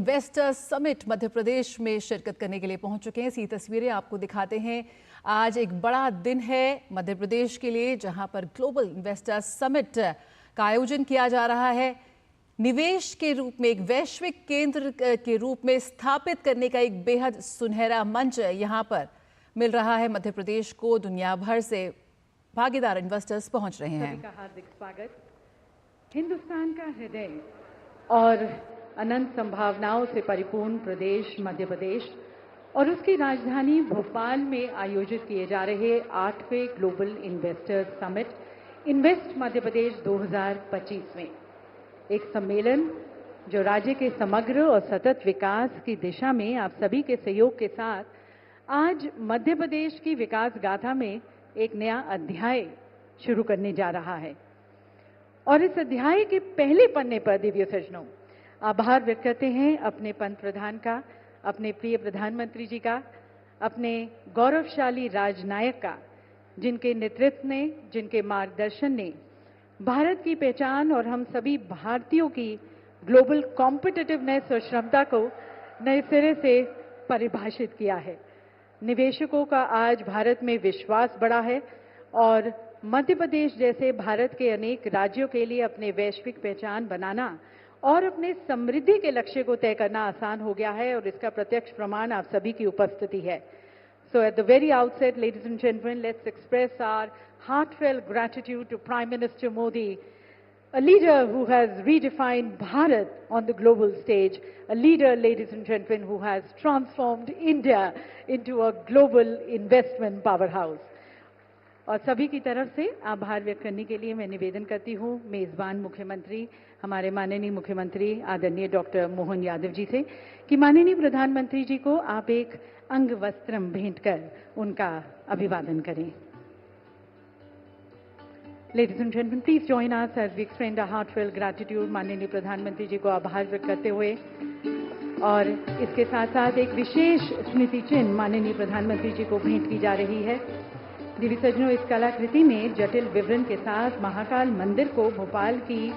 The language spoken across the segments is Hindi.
इन्वेस्टर्स समिट मध्य प्रदेश में शिरकत करने के लिए पहुंच चुके हैं। इसी तस्वीरें आपको दिखाते हैं। आज एक बड़ा दिन है मध्य प्रदेश के लिए, जहां पर ग्लोबल इन्वेस्टर्स समिट का आयोजन किया जा रहा है। निवेश के रूप में एक वैश्विक केंद्र के रूप में स्थापित करने का एक बेहद सुनहरा मंच यहां पर मिल रहा है मध्य प्रदेश को। दुनिया भर से भागीदार इन्वेस्टर्स पहुंच रहे हैं। सभी का हार्दिक स्वागत। हिंदुस्तान का हृदय और अनंत संभावनाओं से परिपूर्ण प्रदेश मध्य प्रदेश और उसकी राजधानी भोपाल में आयोजित किए जा रहे 8वें global investors summit invest Madhya Pradesh 2025 में एक सम्मेलन जो राज्य के समग्र और सतत विकास की दिशा में आप सभी के सहयोग के साथ आज मध्य प्रदेश की विकास गाथा में एक नया अध्याय शुरू करने जा रहा है। और इस अध्याय के पहले पन्ने पर दिव्य सज्जनों आभार व्यक्त करते हैं अपने पंत प्रधान का, अपने प्रिय प्रधानमंत्री जी का, अपने गौरवशाली राजनायक का, जिनके नेतृत्व ने, जिनके मार्गदर्शन ने भारत की पहचान और हम सभी भारतीयों की ग्लोबल कॉम्पिटिटिवनेस और क्षमता को नए सिरे से परिभाषित किया है। निवेशकों का आज भारत में विश्वास बढ़ा है और मध्य प्रदेश जैसे भारत के अनेक राज्यों के लिए अपने वैश्विक पहचान बनाना और अपने समृद्धि के लक्ष्य को तय करना आसान हो गया है और इसका प्रत्यक्ष प्रमाण आप सभी की उपस्थिति है। So at the very outset, ladies and gentlemen, let's express our heartfelt gratitude to Prime Minister Modi, a leader who has redefined Bharat on the global stage, a leader, ladies and gentlemen, who has transformed India into a global investment powerhouse. और सभी की तरफ से आभार व्यक्त करने के लिए मैं निवेदन करती हूँ मेजबान मुख्यमंत्री, हमारे माननीय मुख्यमंत्री आदरणीय डॉक्टर मोहन यादव जी से कि माननीय प्रधानमंत्री जी को आप एक अंग वस्त्रम भेंट कर उनका अभिवादन करें। Ladies and gentlemen, please join us as we extend our heartfelt gratitude माननीय प्रधानमंत्री जी को आभार व्यक्त करते हुए और इसके साथ साथ एक विशेष स्मृति चिन्ह माननीय प्रधानमंत्री जी को भेंट की जा रही है। दिव्य सज्जनों, इस कलाकृति में जटिल विवरण के साथ महाकाल मंदिर को भोपाल की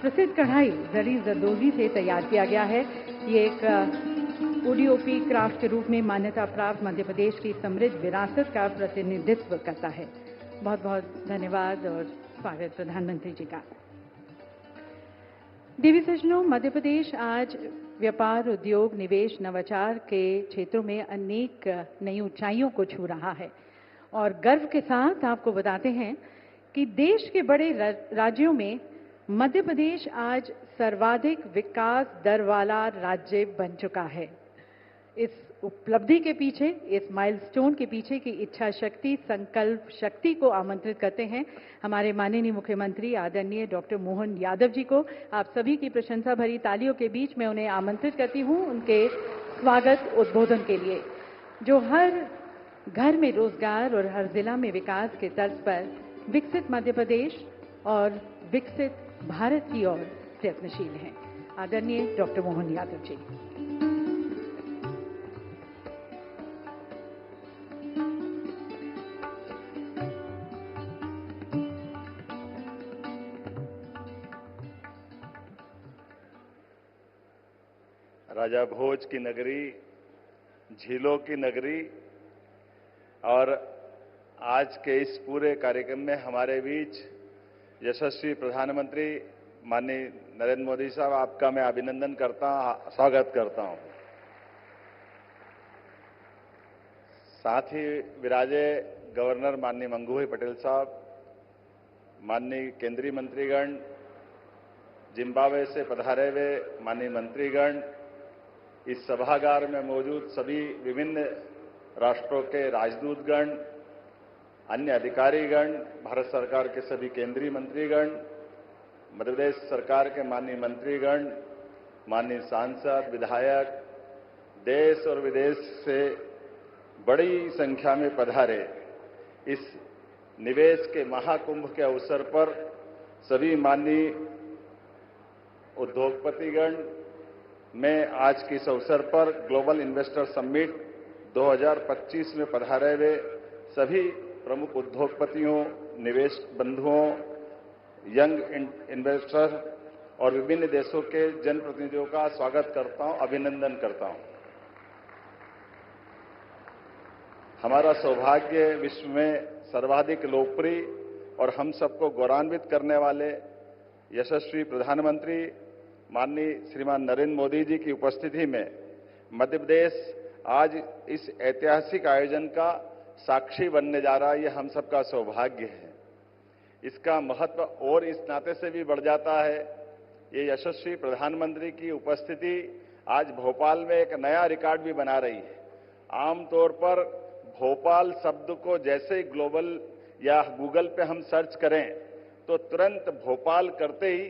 प्रसिद्ध कढ़ाई जरी जरदोजी से तैयार किया गया है। ये एक ओडीओपी क्राफ्ट के रूप में मान्यता प्राप्त मध्य प्रदेश की समृद्ध विरासत का प्रतिनिधित्व करता है। बहुत बहुत धन्यवाद और स्वागत प्रधानमंत्री जी का। दिव्य सज्जनों, मध्य प्रदेश आज व्यापार, उद्योग, निवेश, नवाचार के क्षेत्रों में अनेक नई ऊंचाइयों को छू रहा है और गर्व के साथ आपको बताते हैं कि देश के बड़े राज्यों में मध्य प्रदेश आज सर्वाधिक विकास दर वाला राज्य बन चुका है। इस उपलब्धि के पीछे, इस माइलस्टोन के पीछे की इच्छा शक्ति, संकल्प शक्ति को आमंत्रित करते हैं हमारे माननीय मुख्यमंत्री आदरणीय डॉक्टर मोहन यादव जी को। आप सभी की प्रशंसा भरी तालियों के बीच में उन्हें आमंत्रित करती हूं उनके स्वागत उद्बोधन के लिए, जो हर घर में रोजगार और हर जिला में विकास के तर्ज पर विकसित मध्य प्रदेश और विकसित भारत की ओर प्रयत्नशील हैं। आदरणीय डॉक्टर मोहन यादव जी। राजा भोज की नगरी, झीलों की नगरी और आज के इस पूरे कार्यक्रम में हमारे बीच यशस्वी प्रधानमंत्री माननीय नरेंद्र मोदी साहब, आपका मैं अभिनंदन करता हूं, स्वागत करता हूं। साथ ही विराजे गवर्नर माननीय मंगू भाई पटेल साहब, माननीय केंद्रीय मंत्रीगण, जिम्बाब्वे से पधारे हुए माननीय मंत्रीगण, इस सभागार में मौजूद सभी विभिन्न राष्ट्रों के राजदूतगण, अन्य अधिकारीगण, भारत सरकार के सभी केंद्रीय मंत्रीगण, मध्य प्रदेश सरकार के माननीय मंत्रीगण, माननीय सांसद, विधायक, देश और विदेश से बड़ी संख्या में पधारे इस निवेश के महाकुंभ के अवसर पर सभी माननीय उद्योगपतिगण, मैं आज के इस अवसर पर ग्लोबल इन्वेस्टर समिट 2025 में पधारे हुए सभी प्रमुख उद्योगपतियों, निवेश बंधुओं, यंग इन्वेस्टर और विभिन्न देशों के जनप्रतिनिधियों का स्वागत करता हूं, अभिनंदन करता हूं। हमारा सौभाग्य विश्व में सर्वाधिक लोकप्रिय और हम सबको गौरवान्वित करने वाले यशस्वी प्रधानमंत्री माननीय श्रीमान नरेंद्र मोदी जी की उपस्थिति में मध्य प्रदेश आज इस ऐतिहासिक आयोजन का साक्षी बनने जा रहा है। ये हम सबका सौभाग्य है। इसका महत्व और इस नाते से भी बढ़ जाता है, ये यशस्वी प्रधानमंत्री की उपस्थिति आज भोपाल में एक नया रिकॉर्ड भी बना रही है। आमतौर पर भोपाल शब्द को जैसे ही ग्लोबल या गूगल पे हम सर्च करें तो तुरंत भोपाल करते ही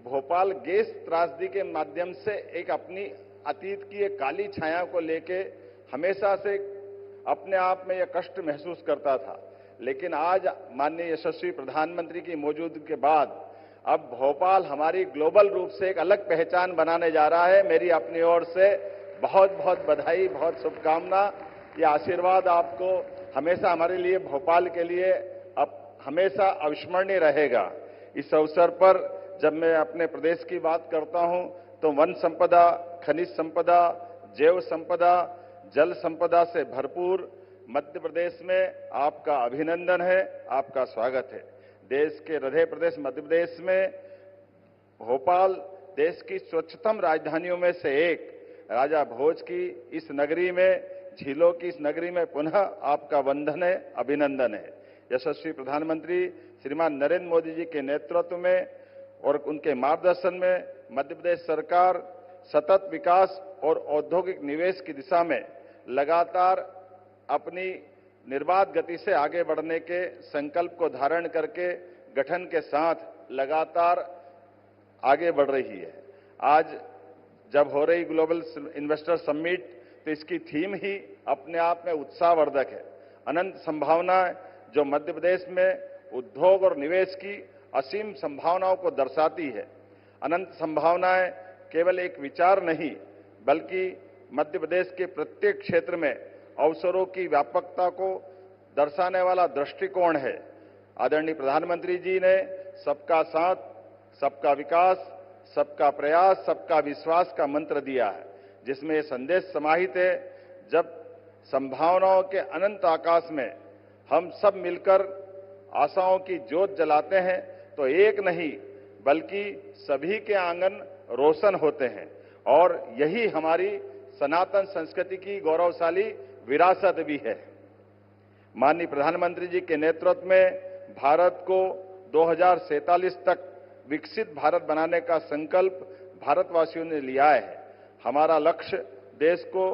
भोपाल गैस त्रासदी के माध्यम से एक अपनी अतीत की एक काली छाया को लेके हमेशा से अपने आप में यह कष्ट महसूस करता था। लेकिन आज माननीय यशस्वी प्रधानमंत्री की मौजूदगी के बाद अब भोपाल हमारी ग्लोबल रूप से एक अलग पहचान बनाने जा रहा है। मेरी अपनी ओर से बहुत बहुत बधाई, बहुत शुभकामना। ये आशीर्वाद आपको हमेशा हमारे लिए, भोपाल के लिए अब हमेशा अविस्मरणीय रहेगा। इस अवसर पर जब मैं अपने प्रदेश की बात करता हूं तो वन संपदा, खनिज संपदा, जैव संपदा, जल संपदा से भरपूर मध्य प्रदेश में आपका अभिनंदन है, आपका स्वागत है। देश के हृदय प्रदेश मध्य प्रदेश में भोपाल देश की स्वच्छतम राजधानियों में से एक, राजा भोज की इस नगरी में, झीलों की इस नगरी में पुनः आपका वंदन है, अभिनंदन है। यशस्वी प्रधानमंत्री श्रीमान नरेंद्र मोदी जी के नेतृत्व में और उनके मार्गदर्शन में मध्य प्रदेश सरकार सतत विकास और औद्योगिक निवेश की दिशा में लगातार अपनी निर्बाध गति से आगे बढ़ने के संकल्प को धारण करके गठन के साथ लगातार आगे बढ़ रही है। आज जब हो रही ग्लोबल इन्वेस्टर समिट तो इसकी थीम ही अपने आप में उत्साहवर्धक है। अनंत संभावनाएं जो मध्य प्रदेश में उद्योग और निवेश की असीम संभावनाओं को दर्शाती है। अनंत संभावनाएं केवल एक विचार नहीं बल्कि मध्य प्रदेश के प्रत्येक क्षेत्र में अवसरों की व्यापकता को दर्शाने वाला दृष्टिकोण है। आदरणीय प्रधानमंत्री जी ने सबका साथ, सबका विकास, सबका प्रयास, सबका विश्वास का मंत्र दिया है, जिसमें यह संदेश समाहित है, जब संभावनाओं के अनंत आकाश में हम सब मिलकर आशाओं की ज्योत जलाते हैं तो एक नहीं बल्कि सभी के आंगन रोशन होते हैं। और यही हमारी सनातन संस्कृति की गौरवशाली विरासत भी है। माननीय प्रधानमंत्री जी के नेतृत्व में भारत को 2047 तक विकसित भारत बनाने का संकल्प भारतवासियों ने लिया है। हमारा लक्ष्य देश को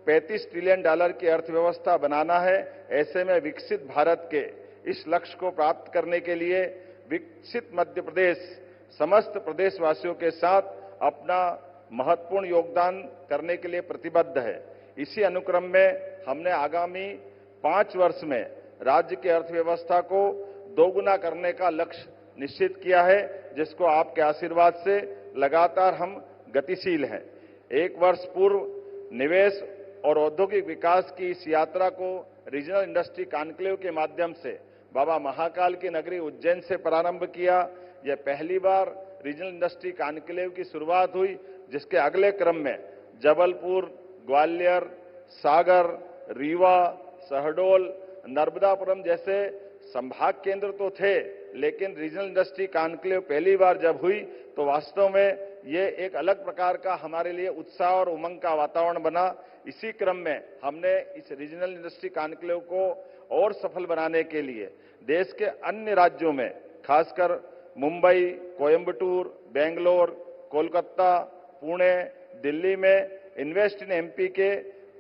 $35 ट्रिलियन की अर्थव्यवस्था बनाना है। ऐसे में विकसित भारत के इस लक्ष्य को प्राप्त करने के लिए विकसित मध्य प्रदेश समस्त प्रदेशवासियों के साथ अपना महत्वपूर्ण योगदान करने के लिए प्रतिबद्ध है। इसी अनुक्रम में हमने आगामी 5 वर्ष में राज्य की अर्थव्यवस्था को दोगुना करने का लक्ष्य निश्चित किया है, जिसको आपके आशीर्वाद से लगातार हम गतिशील हैं। 1 वर्ष पूर्व निवेश और औद्योगिक विकास की इस यात्रा को रीजनल इंडस्ट्री कॉन्क्लेव के माध्यम से बाबा महाकाल की नगरी उज्जैन से प्रारंभ किया। यह पहली बार रीजनल इंडस्ट्री कॉन्क्लेव की शुरुआत हुई, जिसके अगले क्रम में जबलपुर, ग्वालियर, सागर, रीवा, शहडोल, नर्मदापुरम जैसे संभाग केंद्र तो थे, लेकिन रीजनल इंडस्ट्री कॉन्क्लेव पहली बार जब हुई तो वास्तव में ये एक अलग प्रकार का हमारे लिए उत्साह और उमंग का वातावरण बना। इसी क्रम में हमने इस रीजनल इंडस्ट्री कॉन्क्लेव को और सफल बनाने के लिए देश के अन्य राज्यों में, खासकर मुंबई, कोयंबटूर, बेंगलोर, कोलकाता, पुणे, दिल्ली में इन्वेस्ट इन एमपी के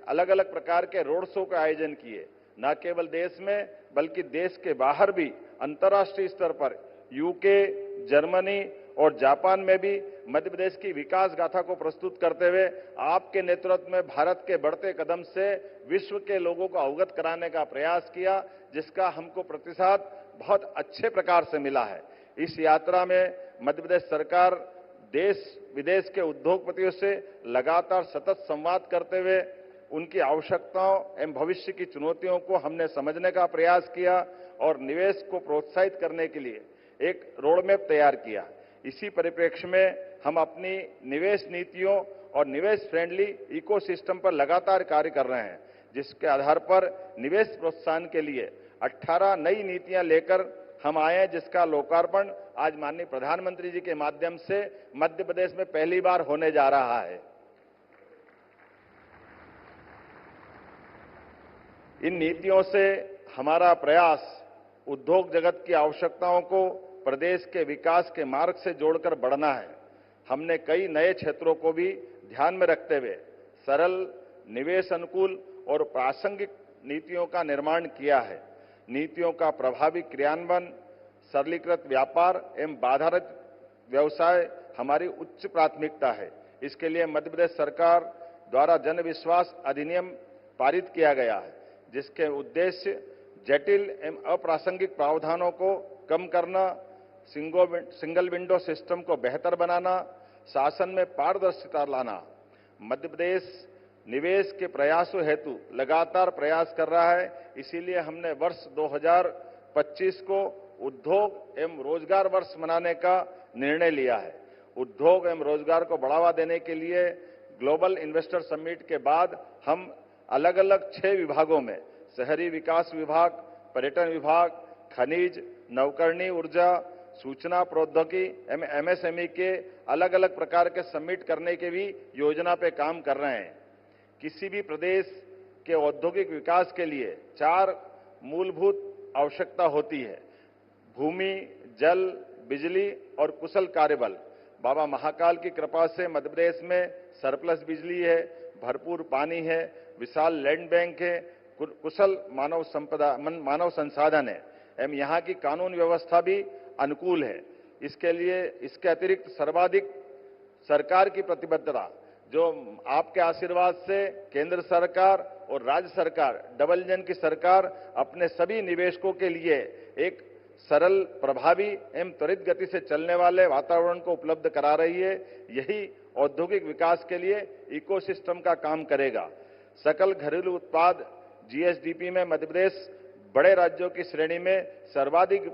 अलग अलग प्रकार के रोड शो का आयोजन किए। न केवल देश में बल्कि देश के बाहर भी अंतर्राष्ट्रीय स्तर पर यूके, जर्मनी और जापान में भी मध्य प्रदेश की विकास गाथा को प्रस्तुत करते हुए आपके नेतृत्व में भारत के बढ़ते कदम से विश्व के लोगों को अवगत कराने का प्रयास किया, जिसका हमको प्रतिसाद बहुत अच्छे प्रकार से मिला है। इस यात्रा में मध्य प्रदेश सरकार देश विदेश के उद्योगपतियों से लगातार सतत संवाद करते हुए उनकी आवश्यकताओं एवं भविष्य की चुनौतियों को हमने समझने का प्रयास किया और निवेश को प्रोत्साहित करने के लिए एक रोडमैप तैयार किया। इसी परिप्रेक्ष्य में हम अपनी निवेश नीतियों और निवेश फ्रेंडली इकोसिस्टम पर लगातार कार्य कर रहे हैं, जिसके आधार पर निवेश प्रोत्साहन के लिए 18 नई नीतियां लेकर हम आए हैं, जिसका लोकार्पण आज माननीय प्रधानमंत्री जी के माध्यम से मध्य प्रदेश में पहली बार होने जा रहा है। इन नीतियों से हमारा प्रयास उद्योग जगत की आवश्यकताओं को प्रदेश के विकास के मार्ग से जोड़कर बढ़ना है। हमने कई नए क्षेत्रों को भी ध्यान में रखते हुए सरल, निवेश अनुकूल और प्रासंगिक नीतियों का निर्माण किया है। नीतियों का प्रभावी क्रियान्वयन, सरलीकृत व्यापार एवं बाधारहित व्यवसाय हमारी उच्च प्राथमिकता है। इसके लिए मध्य प्रदेश सरकार द्वारा जन विश्वास अधिनियम पारित किया गया है, जिसके उद्देश्य जटिल एवं अप्रासंगिक प्रावधानों को कम करना, सिंगल विंडो सिस्टम को बेहतर बनाना, शासन में पारदर्शिता लाना। मध्य प्रदेश निवेश के प्रयासों हेतु लगातार प्रयास कर रहा है। इसीलिए हमने वर्ष 2025 को उद्योग एवं रोजगार वर्ष मनाने का निर्णय लिया है। उद्योग एवं रोजगार को बढ़ावा देने के लिए ग्लोबल इन्वेस्टर समिट के बाद हम अलग अलग 6 विभागों में शहरी विकास विभाग, पर्यटन विभाग, खनिज, नवकरणीय ऊर्जा, सूचना प्रौद्योगिकी एवं एमएसएमई के अलग अलग प्रकार के समिट करने के भी योजना पे काम कर रहे हैं। किसी भी प्रदेश के औद्योगिक विकास के लिए 4 मूलभूत आवश्यकता होती है: भूमि, जल, बिजली और कुशल कार्यबल। बाबा महाकाल की कृपा से मध्य प्रदेश में सरप्लस बिजली है, भरपूर पानी है, विशाल लैंड बैंक है, कुशल मानव संसाधन है एवं यहाँ की कानून व्यवस्था भी अनुकूल है। इसके लिए इसके अतिरिक्त सर्वाधिक सरकार की प्रतिबद्धता, जो आपके आशीर्वाद से केंद्र सरकार और राज्य सरकार, डबल इंजन की सरकार अपने सभी निवेशकों के लिए एक सरल, प्रभावी एवं त्वरित गति से चलने वाले वातावरण को उपलब्ध करा रही है। यही औद्योगिक विकास के लिए इकोसिस्टम का काम करेगा। सकल घरेलू उत्पाद जीएसडीपी में मध्य प्रदेश बड़े राज्यों की श्रेणी में सर्वाधिक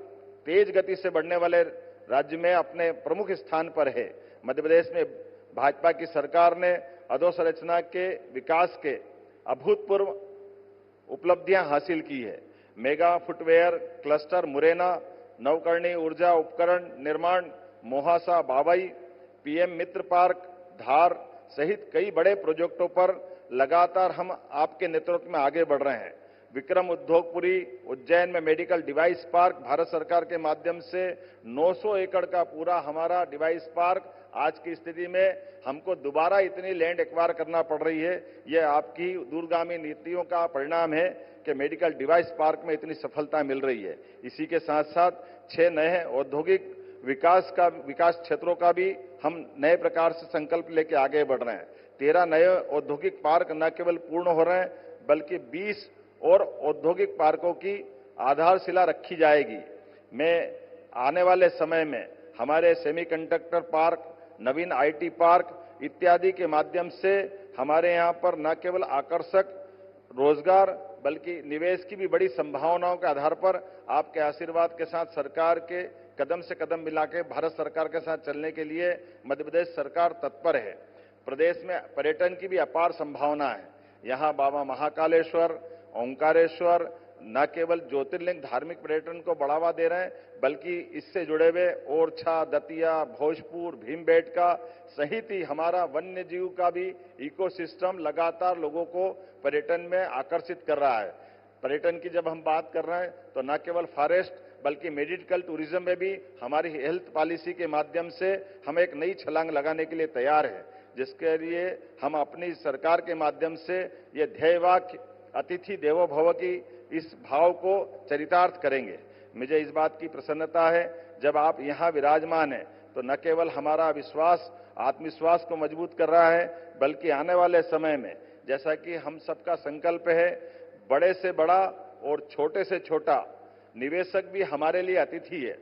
तेज गति से बढ़ने वाले राज्य में अपने प्रमुख स्थान पर है। मध्य प्रदेश में भाजपा की सरकार ने अधोसंरचना के विकास के अभूतपूर्व उपलब्धियां हासिल की है। मेगा फुटवेयर क्लस्टर मुरैना, नवकरणीय ऊर्जा उपकरण निर्माण मोहासा बावई, पीएम मित्र पार्क धार सहित कई बड़े प्रोजेक्टों पर लगातार हम आपके नेतृत्व में आगे बढ़ रहे हैं। विक्रम उद्योगपुरी उज्जैन में मेडिकल डिवाइस पार्क भारत सरकार के माध्यम से 900 एकड़ का पूरा हमारा डिवाइस पार्क, आज की स्थिति में हमको दोबारा इतनी लैंड एक्वायर करना पड़ रही है। यह आपकी दूरगामी नीतियों का परिणाम है कि मेडिकल डिवाइस पार्क में इतनी सफलता मिल रही है। इसी के साथ साथ 6 नए औद्योगिक विकास क्षेत्रों का भी हम नए प्रकार से संकल्प लेके आगे बढ़ रहे हैं। 13 नए औद्योगिक पार्क न केवल पूर्ण हो रहे हैं, बल्कि 20 और औद्योगिक पार्कों की आधारशिला रखी जाएगी। मैं आने वाले समय में हमारे semiconductor park, Naveen IT park इत्यादि के माध्यम से हमारे यहाँ पर न केवल आकर्षक रोजगार बल्कि निवेश की भी बड़ी संभावनाओं के आधार पर आपके आशीर्वाद के साथ सरकार के कदम से कदम मिला के भारत सरकार के साथ चलने के लिए मध्य प्रदेश सरकार तत्पर है। प्रदेश में पर्यटन की भी अपार संभावना है। यहाँ बाबा महाकालेश्वर, ओंकारेश्वर न केवल ज्योतिर्लिंग धार्मिक पर्यटन को बढ़ावा दे रहे हैं, बल्कि इससे जुड़े हुए ओरछा, दतिया, भोजपुर, भीमबेटका सहित ही हमारा वन्य जीव का भी इकोसिस्टम लगातार लोगों को पर्यटन में आकर्षित कर रहा है। पर्यटन की जब हम बात कर रहे हैं तो न केवल फॉरेस्ट बल्कि मेडिकल टूरिज्म में भी हमारी हेल्थ पॉलिसी के माध्यम से हम एक नई छलांग लगाने के लिए तैयार है, जिसके लिए हम अपनी सरकार के माध्यम से ये ध्येय वाक्य अतिथि देवो भव की इस भाव को चरितार्थ करेंगे। मुझे इस बात की प्रसन्नता है, जब आप यहाँ विराजमान हैं तो न केवल हमारा विश्वास, आत्मविश्वास को मजबूत कर रहा है, बल्कि आने वाले समय में जैसा कि हम सबका संकल्प है, बड़े से बड़ा और छोटे से छोटा निवेशक भी हमारे लिए अतिथि है।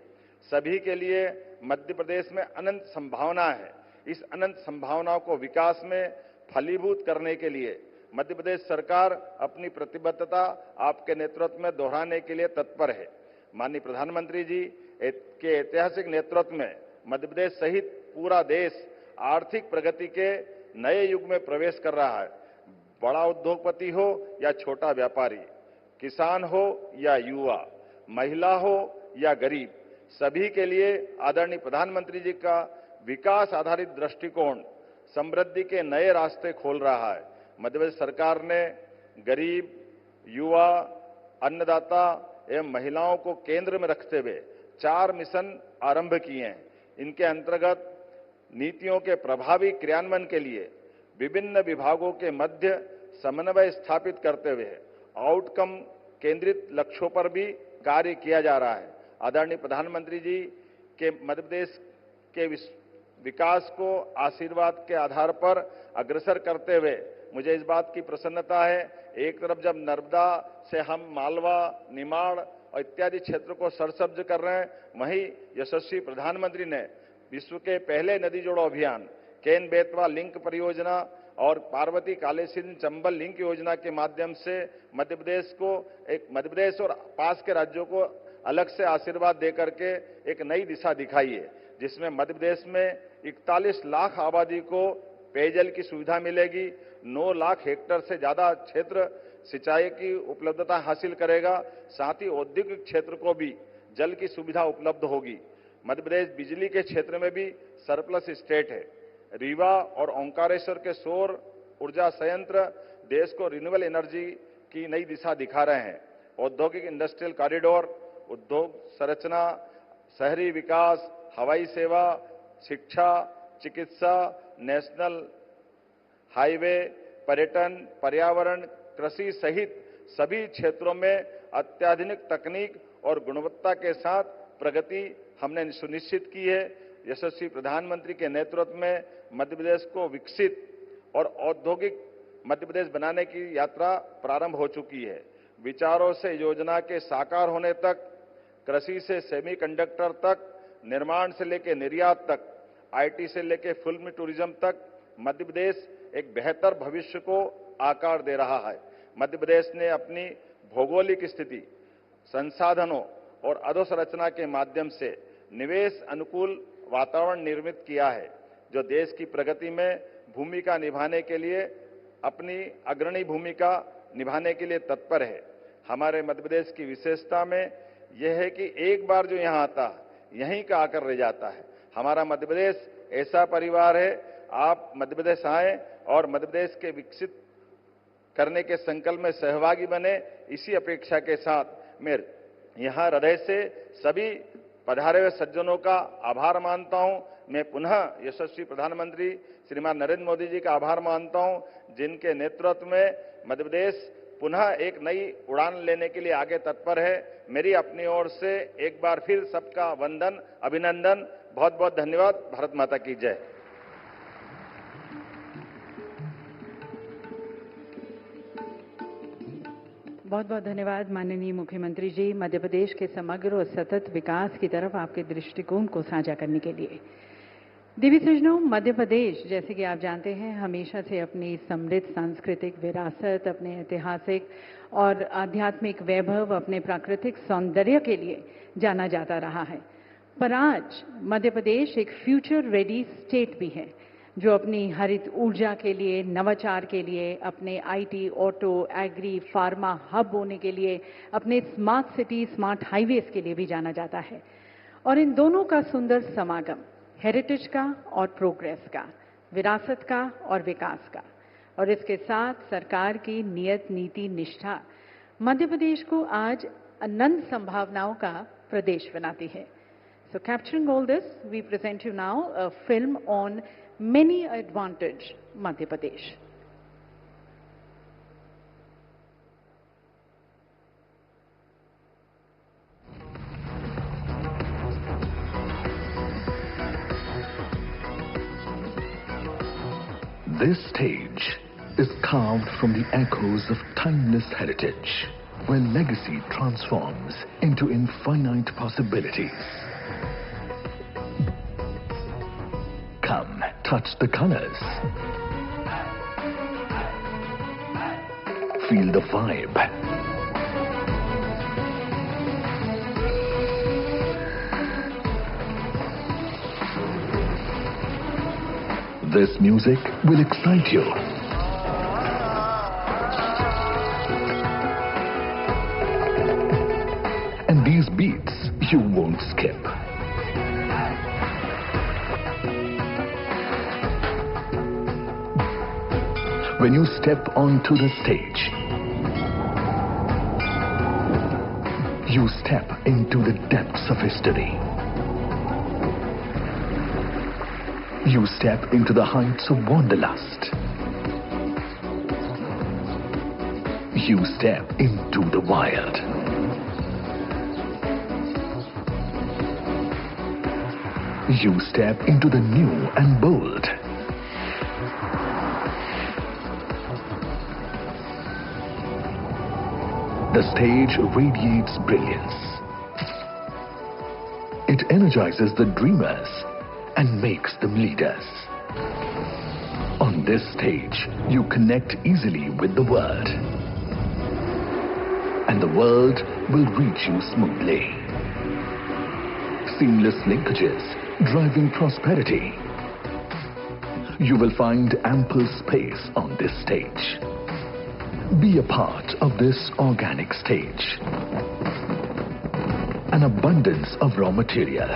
सभी के लिए मध्य प्रदेश में अनंत संभावना है। इस अनंत संभावनाओं को विकास में फलीभूत करने के लिए मध्य प्रदेश सरकार अपनी प्रतिबद्धता आपके नेतृत्व में दोहराने के लिए तत्पर है। माननीय प्रधानमंत्री जी के ऐतिहासिक नेतृत्व में मध्य प्रदेश सहित पूरा देश आर्थिक प्रगति के नए युग में प्रवेश कर रहा है। बड़ा उद्योगपति हो या छोटा व्यापारी, किसान हो या युवा, महिला हो या गरीब, सभी के लिए आदरणीय प्रधानमंत्री जी का विकास आधारित दृष्टिकोण समृद्धि के नए रास्ते खोल रहा है। मध्य प्रदेश सरकार ने गरीब, युवा, अन्नदाता एवं महिलाओं को केंद्र में रखते हुए 4 मिशन आरंभ किए हैं। इनके अंतर्गत नीतियों के प्रभावी क्रियान्वयन के लिए विभिन्न विभागों के मध्य समन्वय स्थापित करते हुए आउटकम केंद्रित लक्ष्यों पर भी कार्य किया जा रहा है। आदरणीय प्रधानमंत्री जी के मध्य प्रदेश के विकास को आशीर्वाद के आधार पर अग्रसर करते हुए मुझे इस बात की प्रसन्नता है, एक तरफ जब नर्मदा से हम मालवा, निमाड़ और इत्यादि क्षेत्र को सरसब्ज कर रहे हैं, वहीं यशस्वी प्रधानमंत्री ने विश्व के पहले नदी जोड़ो अभियान, केन बेतवा लिंक परियोजना और पार्वती कालीसिंध चंबल लिंक योजना के माध्यम से मध्य प्रदेश और पास के राज्यों को अलग से आशीर्वाद देकर के एक नई दिशा दिखाई है, जिसमें मध्य प्रदेश में 41 लाख आबादी को पेयजल की सुविधा मिलेगी, 9 लाख हेक्टेयर से ज्यादा क्षेत्र सिंचाई की उपलब्धता हासिल करेगा, साथ ही औद्योगिक क्षेत्र को भी जल की सुविधा उपलब्ध होगी। मध्य प्रदेश बिजली के क्षेत्र में भी सरप्लस स्टेट है। रीवा और ओंकारेश्वर के सौर ऊर्जा संयंत्र देश को रिन्यूएबल एनर्जी की नई दिशा दिखा रहे हैं। औद्योगिक इंडस्ट्रियल कॉरिडोर, उद्योग संरचना, शहरी विकास, हवाई सेवा, शिक्षा, चिकित्सा, नेशनल हाईवे, पर्यटन, पर्यावरण, कृषि सहित सभी क्षेत्रों में अत्याधुनिक तकनीक और गुणवत्ता के साथ प्रगति हमने सुनिश्चित की है। यशस्वी प्रधानमंत्री के नेतृत्व में मध्य प्रदेश को विकसित और औद्योगिक मध्य प्रदेश बनाने की यात्रा प्रारंभ हो चुकी है। विचारों से योजना के साकार होने तक, कृषि से सेमीकंडक्टर तक, निर्माण से लेकर निर्यात तक, आईटी से लेकर फिल्म टूरिज्म तक मध्य प्रदेश एक बेहतर भविष्य को आकार दे रहा है। मध्य प्रदेश ने अपनी भौगोलिक स्थिति, संसाधनों और अधोसंरचना के माध्यम से निवेश अनुकूल वातावरण निर्मित किया है, जो देश की प्रगति में भूमिका निभाने के लिए अपनी अग्रणी भूमिका निभाने के लिए तत्पर है। हमारे मध्य प्रदेश की विशेषता में यह है कि एक बार जो यहाँ आता है यहीं का आकर रह जाता है। हमारा मध्य प्रदेश ऐसा परिवार है, आप मध्य प्रदेश आए और मध्य प्रदेश के विकसित करने के संकल्प में सहभागी बने, इसी अपेक्षा के साथ मैं यहाँ हृदय से सभी पधारे हुए सज्जनों का आभार मानता हूँ। मैं पुनः यशस्वी प्रधानमंत्री श्रीमान नरेंद्र मोदी जी का आभार मानता हूँ, जिनके नेतृत्व में मध्य प्रदेश पुनः एक नई उड़ान लेने के लिए आगे तत्पर है। मेरी अपनी ओर से एक बार फिर सबका वंदन, अभिनंदन, बहुत बहुत धन्यवाद। भारत माता की जय। बहुत बहुत धन्यवाद माननीय मुख्यमंत्री जी, मध्य प्रदेश के समग्र और सतत विकास की तरफ आपके दृष्टिकोण को साझा करने के लिए। देवी सज्जनों, मध्य प्रदेश जैसे कि आप जानते हैं हमेशा से अपनी समृद्ध सांस्कृतिक विरासत, अपने ऐतिहासिक और आध्यात्मिक वैभव, अपने प्राकृतिक सौंदर्य के लिए जाना जाता रहा है। पर आज मध्य प्रदेश एक फ्यूचर रेडी स्टेट भी है, जो अपनी हरित ऊर्जा के लिए, नवाचार के लिए, अपने IT, auto, agri, pharma hub होने के लिए, अपने स्मार्ट सिटी, स्मार्ट हाईवेज के लिए भी जाना जाता है। और इन दोनों का सुंदर समागम, हेरिटेज का और प्रोग्रेस का, विरासत का और विकास का, और इसके साथ सरकार की नियत नीति निष्ठा मध्य प्रदेश को आज अनंत संभावनाओं का प्रदेश बनाती है। So capturing all this, we present you now a film on Many Advantage Madhya Pradesh. This stage is carved from the echoes of timeless heritage, where legacy transforms into infinite possibilities. Come, touch the colors. Feel the vibe. This music will excite you. And these beats you won't skip. When you step onto the stage, you step into the depths of history. You step into the heights of wanderlust. You step into the wild. You step into the new and bold. The stage radiates brilliance. It energizes the dreamers and makes them leaders. On this stage, you connect easily with the world. And the world will reach you smoothly. Seamless linkages, driving prosperity. You will find ample space on this stage. Be a part of this organic stage. An abundance of raw material.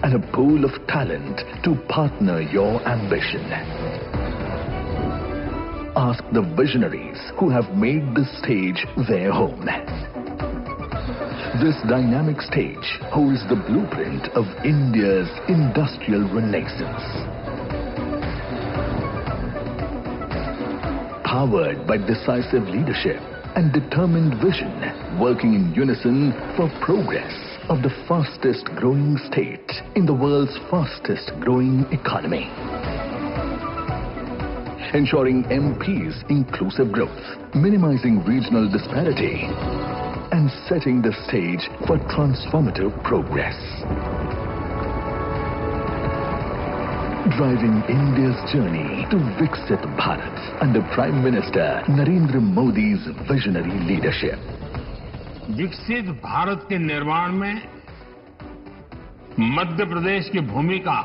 And a pool of talent to partner your ambition. Ask the visionaries who have made this stage their home. This dynamic stage holds the blueprint of India's industrial renaissance. Powered by decisive leadership and determined vision, working in unison for progress of the fastest growing state in the world's fastest growing economy. Ensuring MP's inclusive growth, minimizing regional disparity, and setting the stage for transformative progress. Driving India's journey to Viksit Bharat under Prime Minister Narendra Modi's visionary leadership. विकसित भारत के निर्माण में मध्य प्रदेश की भूमिका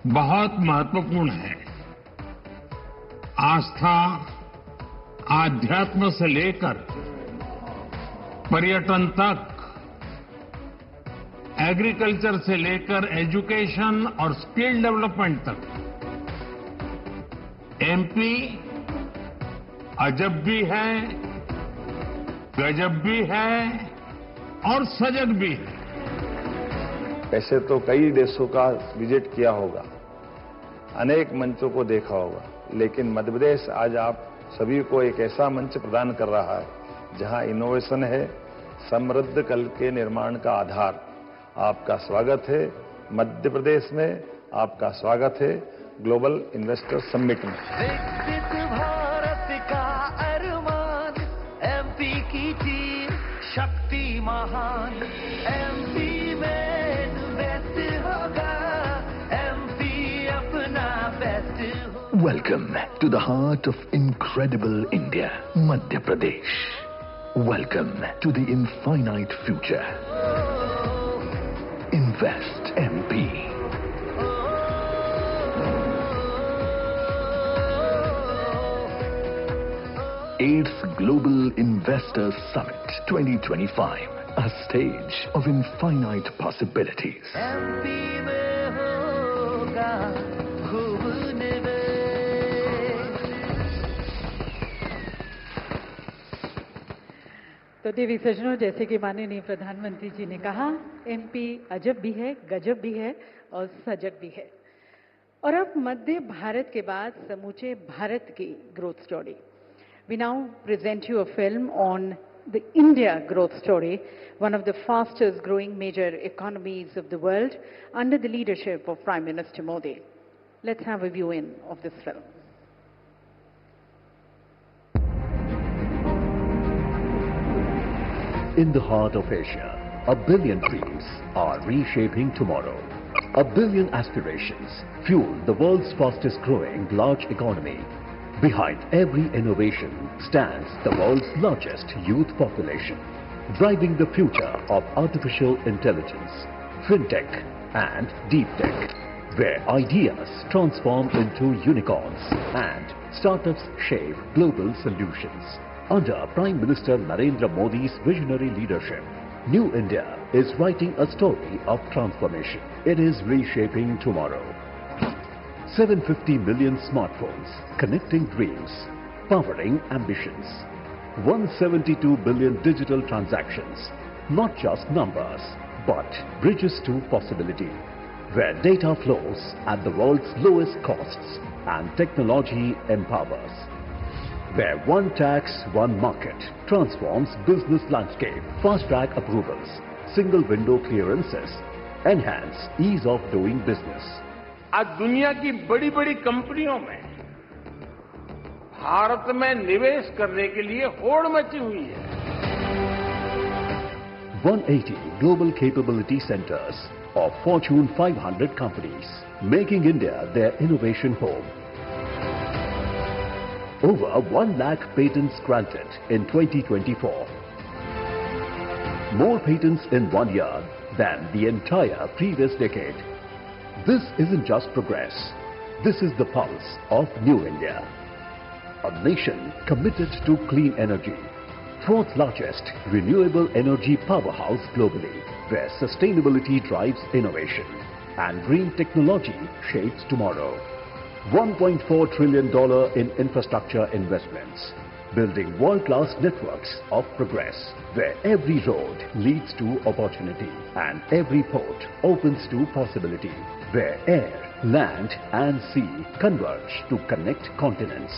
बहुत महत्वपूर्ण है। आस्था, आध्यात्म से लेकर पर्यटन तक, एग्रीकल्चर से लेकर एजुकेशन और स्किल डेवलपमेंट तक एमपी अजब भी है, गजब भी है और सजग भी है। ऐसे तो कई देशों का विजिट किया होगा, अनेक मंचों को देखा होगा, लेकिन मध्य प्रदेश आज आप सभी को एक ऐसा मंच प्रदान कर रहा है जहां इनोवेशन है, समृद्ध कल के निर्माण का आधार। आपका स्वागत है मध्य प्रदेश में, आपका स्वागत है ग्लोबल इन्वेस्टर समिट में। विकसित भारत का अरमान, एमपी की तीर शक्ति महान, एमपी में इन्वेस्ट होगा, एमपी अपना बेस्ट होगा। Welcome to the heart of incredible India, Madhya Pradesh. Welcome to the infinite future. Invest MP. Eighth Global Investors Summit 2025, a stage of infinite possibilities. MP में होगा खूब निवेश। तो देवी सज्जनों, जैसे कि माननीय प्रधानमंत्री जी ने कहा, एमपी अजब भी है, गजब भी है और सजग भी है। और अब मध्य भारत के बाद समूचे भारत की growth story. We now present you a film on the India growth story, one of the fastest growing major economies of the world under the leadership of Prime Minister Modi. Let's have a view in of this film. In the heart of Asia, 1 billion dreams are reshaping tomorrow. 1 billion aspirations fuel the world's fastest growing large economy. Behind every innovation stands the world's largest youth population, driving the future of artificial intelligence, fintech and deep tech, where ideas transform into unicorns and startups shape global solutions. Under Prime Minister Narendra Modi's visionary leadership, New India is writing a story of transformation. It is reshaping tomorrow. 750 million smartphones, connecting dreams, powering ambitions. 172 billion digital transactions, not just numbers, but bridges to possibility, where data flows at the world's lowest costs and technology empowers. Where one tax, one market transforms business landscape, fast-track approvals, single window clearances, enhance ease of doing business. आज दुनिया की बड़ी बड़ी कंपनियों में भारत में निवेश करने के लिए होड़ मची हुई है. 180 global capability centers of Fortune 500 companies, making India their innovation home. Over 1 lakh patents granted in 2024. More patents in 1 year than the entire previous decade. This isn't just progress. This is the pulse of New India. A nation committed to clean energy. 4th largest renewable energy powerhouse globally, where sustainability drives innovation and green technology shapes tomorrow. $1.4 trillion in infrastructure investments, building world-class networks of progress, where every road leads to opportunity and every port opens to possibility, where air, land and sea converge to connect continents.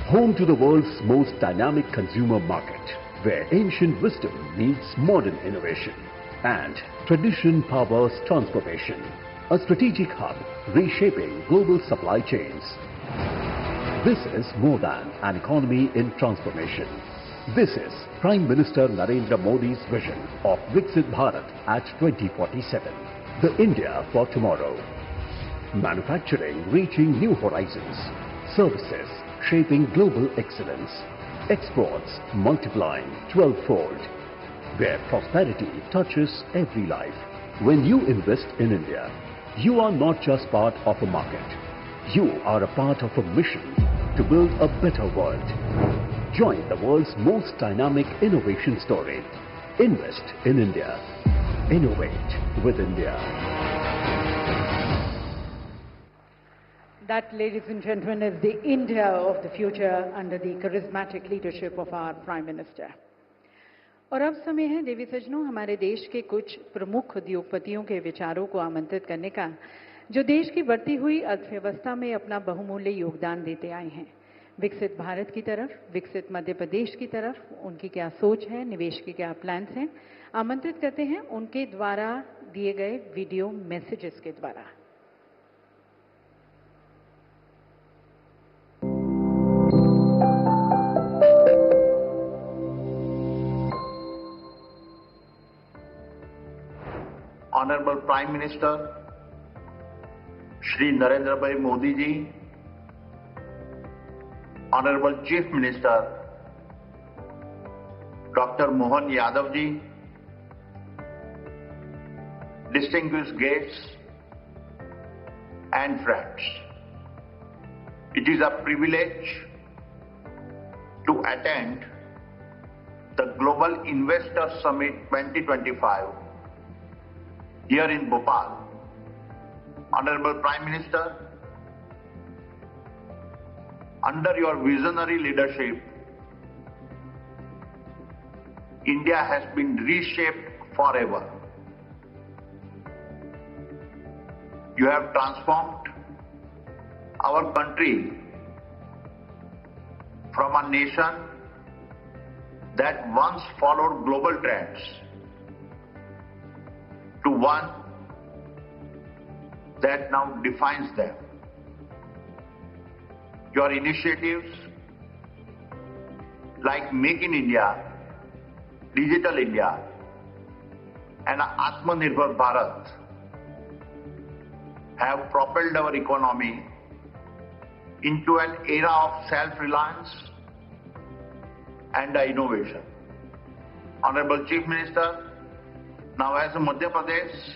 Home to the world's most dynamic consumer market, where ancient wisdom meets modern innovation and tradition powers transformation. A strategic hub reshaping global supply chains. This is more than an economy in transformation. This is Prime Minister Narendra Modi's vision of Viksit Bharat at 2047. The India for tomorrow. Manufacturing reaching new horizons. Services shaping global excellence. Exports multiplying 12-fold. Where prosperity touches every life. When you invest in India, you are not just part of a market. You are a part of a mission to build a better world. Join the world's most dynamic innovation story. Invest in India. Innovate with India. That, ladies and gentlemen, is the India of the future under the charismatic leadership of our Prime Minister. और अब समय है देवी सज्जनों हमारे देश के कुछ प्रमुख उद्योगपतियों के विचारों को आमंत्रित करने का, जो देश की बढ़ती हुई अर्थव्यवस्था में अपना बहुमूल्य योगदान देते आए हैं. विकसित भारत की तरफ, विकसित मध्य प्रदेश की तरफ उनकी क्या सोच है, निवेश के क्या प्लान्स हैं, आमंत्रित करते हैं उनके द्वारा दिए गए वीडियो मैसेजेस के द्वारा. Honorable Prime Minister Shri Narendra Bhai Modi ji, Honorable Chief Minister Dr. Mohan Yadav ji, distinguished guests and friends, it is a privilege to attend the Global Investor Summit 2025 here in Bhopal. Honorable Prime Minister, under your visionary leadership, India has been reshaped forever. You have transformed our country from a nation that once followed global trends to one that now defines them. Your initiatives like Make in India, Digital India and Atmanirbhar Bharat have propelled our economy into an era of self-reliance and innovation. Honorable Chief Minister, now as Madhya Pradesh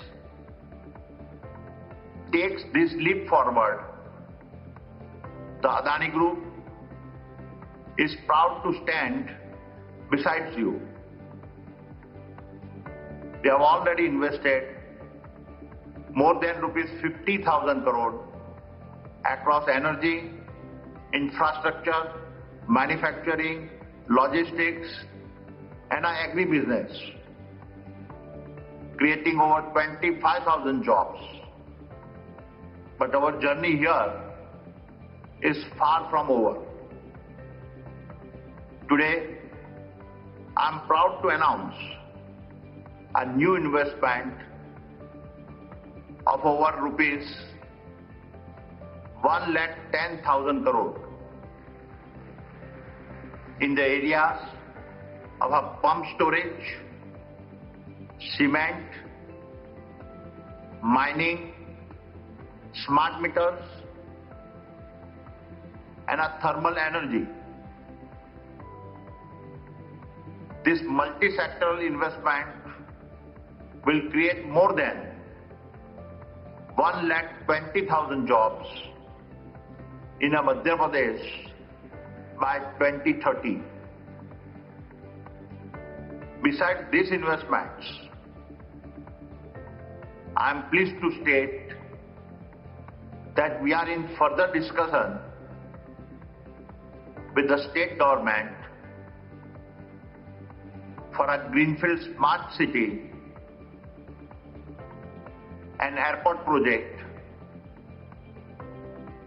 takes this leap forward, the Adani Group is proud to stand beside you. They have already invested more than rupees 50,000 crore across energy, infrastructure, manufacturing, logistics, and agribusiness, creating over 25,000 jobs. But our journey here is far from over. Today, I am proud to announce a new investment of over rupees 1,10,000 crore in the areas of a pump storage, cement, mining, smart meters, and a thermal energy. This multi-sectoral investment will create more than 1,20,000 jobs in Madhya Pradesh by 2030. Besides these investments, I am pleased to state that we are in further discussion with the state government for a greenfield smart city an airport project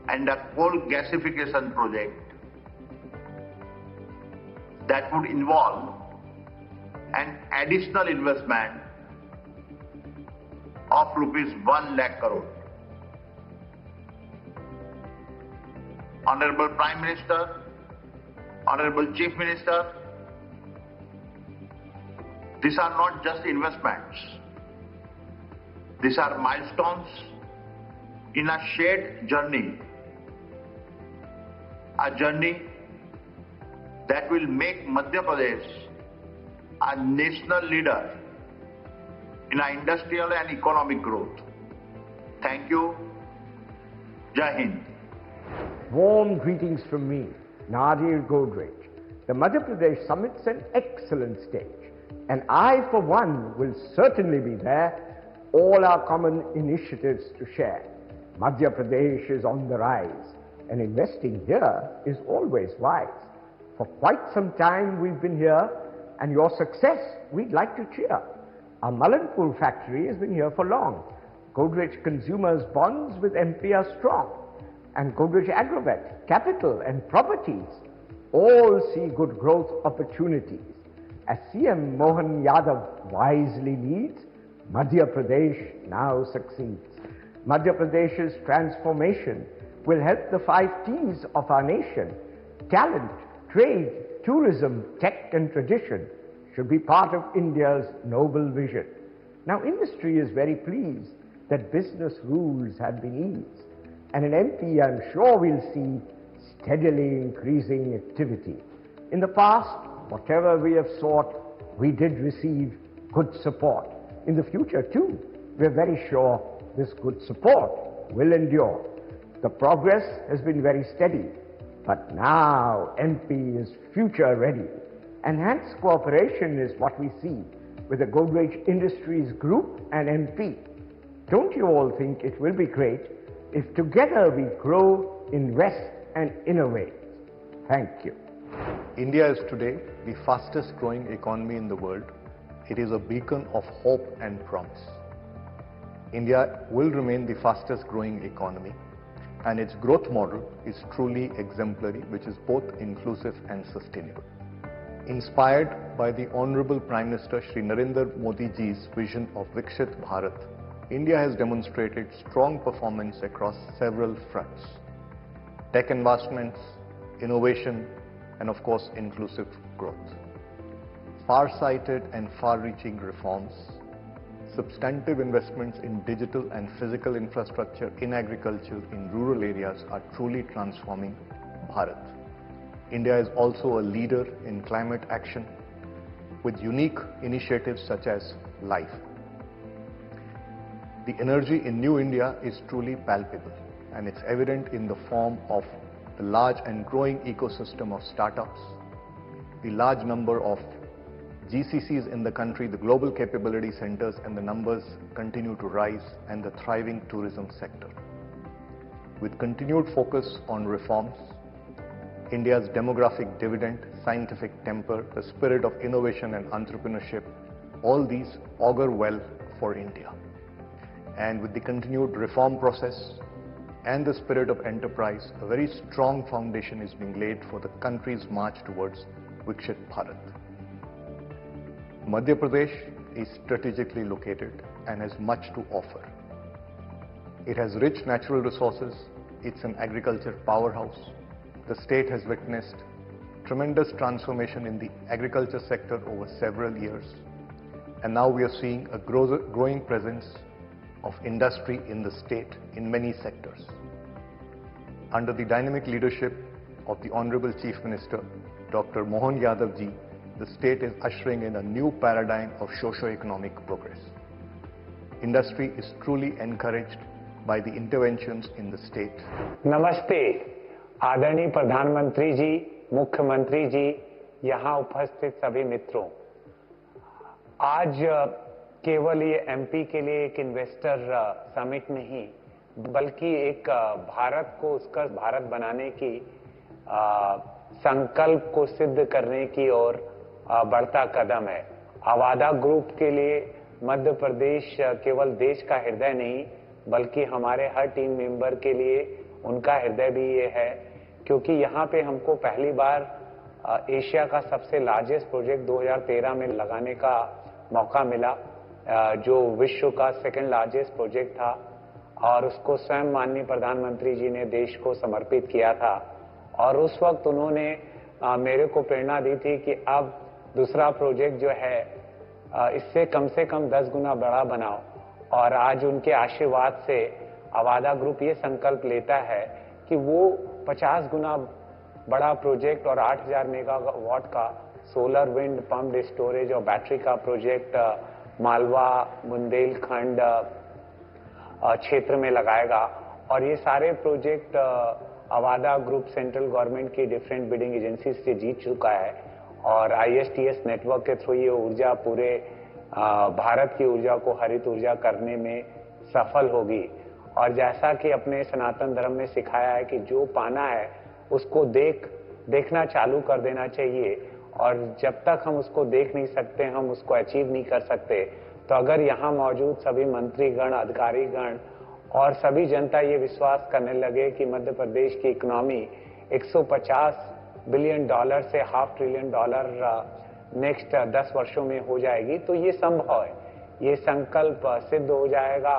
and a coal gasification project that would involve an additional investment of rupees 1 lakh crore. Honorable Prime Minister, Honorable Chief Minister, these are not just investments. These are milestones in a shared journey. A journey that will make Madhya Pradesh a national leader in our industrial and economic growth. Thank you. Jai Hind. Warm greetings from me, Nadir Godrej. The Madhya Pradesh Summit's an excellent stage, and I, for one, will certainly be there, all our common initiatives to share. Madhya Pradesh is on the rise, and investing here is always wise. For quite some time we've been here, and your success we'd like to cheer. Our Malanpur factory has been here for long. Godrej Consumers bonds with MP are strong, and Godrej Agrovet, capital and properties all see good growth opportunities. As CM Mohan Yadav wisely leads, Madhya Pradesh now succeeds. Madhya Pradesh's transformation will help the 5 T's of our nation. Talent, trade, tourism, tech and tradition should be part of India's noble vision. Now industry is very pleased that business rules have been eased, and in MP I'm sure we'll see steadily increasing activity. In the past, whatever we have sought, we did receive good support. In the future too, we're very sure this good support will endure. The progress has been very steady, but now MP is future ready. Enhanced cooperation is what we see with the Godrej Industries Group and MP. Don't you all think it will be great if together we grow, invest and innovate? Thank you. India is today the fastest growing economy in the world. It is a beacon of hope and promise. India will remain the fastest growing economy, and its growth model is truly exemplary, which is both inclusive and sustainable. Inspired by the Honorable Prime Minister Shri Narendra Modi ji's vision of Viksit Bharat, India has demonstrated strong performance across several fronts: tech investments, innovation, and of course inclusive growth. Far-sighted and far-reaching reforms, substantive investments in digital and physical infrastructure in agriculture in rural areas are truly transforming Bharat. India is also a leader in climate action with unique initiatives such as LIFE. The energy in New India is truly palpable, and it's evident in the form of the large and growing ecosystem of startups, the large number of GCCs in the country, the global capability centers, and the numbers continue to rise, and the thriving tourism sector. With continued focus on reforms, India's demographic dividend, scientific temper, the spirit of innovation and entrepreneurship, all these augur well for India. And with the continued reform process and the spirit of enterprise, a very strong foundation is being laid for the country's march towards Viksit Bharat. Madhya Pradesh is strategically located and has much to offer. It has rich natural resources, it's an agriculture powerhouse. The state has witnessed tremendous transformation in the agriculture sector over several years, and now we are seeing a growing presence of industry in the state in many sectors. Under the dynamic leadership of the Honorable Chief Minister, Dr. Mohan Yadav ji, the state is ushering in a new paradigm of socio-economic progress. Industry is truly encouraged by the interventions in the state. नमस्ते, आदरणीय प्रधानमंत्री जी, मुख्यमंत्री जी, यहाँ उपस्थित सभी मित्रों। आज केवल ये एमपी के लिए एक इन्वेस्टर समिट नहीं, बल्कि एक भारत को उसका भारत बनाने की संकल्प को सिद्ध करने की ओर बढ़ता कदम है। अवादा ग्रुप के लिए मध्य प्रदेश केवल देश का हृदय नहीं, बल्कि हमारे हर टीम मेंबर के लिए उनका हृदय भी ये है, क्योंकि यहाँ पे हमको पहली बार एशिया का सबसे लार्जेस्ट प्रोजेक्ट 2013 में लगाने का मौका मिला, जो विश्व का सेकंड लार्जेस्ट प्रोजेक्ट था, और उसको स्वयं माननीय प्रधानमंत्री जी ने देश को समर्पित किया था। और उस वक्त उन्होंने मेरे को प्रेरणा दी थी कि अब दूसरा प्रोजेक्ट जो है इससे कम से कम 10 गुना बड़ा बनाओ। और आज उनके आशीर्वाद से अवादा ग्रुप ये संकल्प लेता है कि वो 50 गुना बड़ा प्रोजेक्ट और 8000 मेगावाट का सोलर विंड पंप्ड स्टोरेज और बैटरी का प्रोजेक्ट मालवा बुंदेलखंड क्षेत्र में लगाएगा। और ये सारे project Avaada group central government की डिफरेंट बिडिंग एजेंसी से जीत चुका है, और ISTS नेटवर्क के थ्रू ये ऊर्जा पूरे भारत की ऊर्जा को हरित ऊर्जा करने में सफल होगी। और जैसा कि अपने सनातन धर्म में सिखाया है कि जो पाना है उसको देखना चालू कर देना चाहिए, और जब तक हम उसको देख नहीं सकते, हम उसको अचीव नहीं कर सकते। तो अगर यहाँ मौजूद सभी मंत्रीगण, अधिकारीगण और सभी जनता ये विश्वास करने लगे कि मध्य प्रदेश की इकोनॉमी 150 बिलियन डॉलर से $500 बिलियन नेक्स्ट 10 वर्षों में हो जाएगी, तो ये संभव है, ये संकल्प सिद्ध हो जाएगा।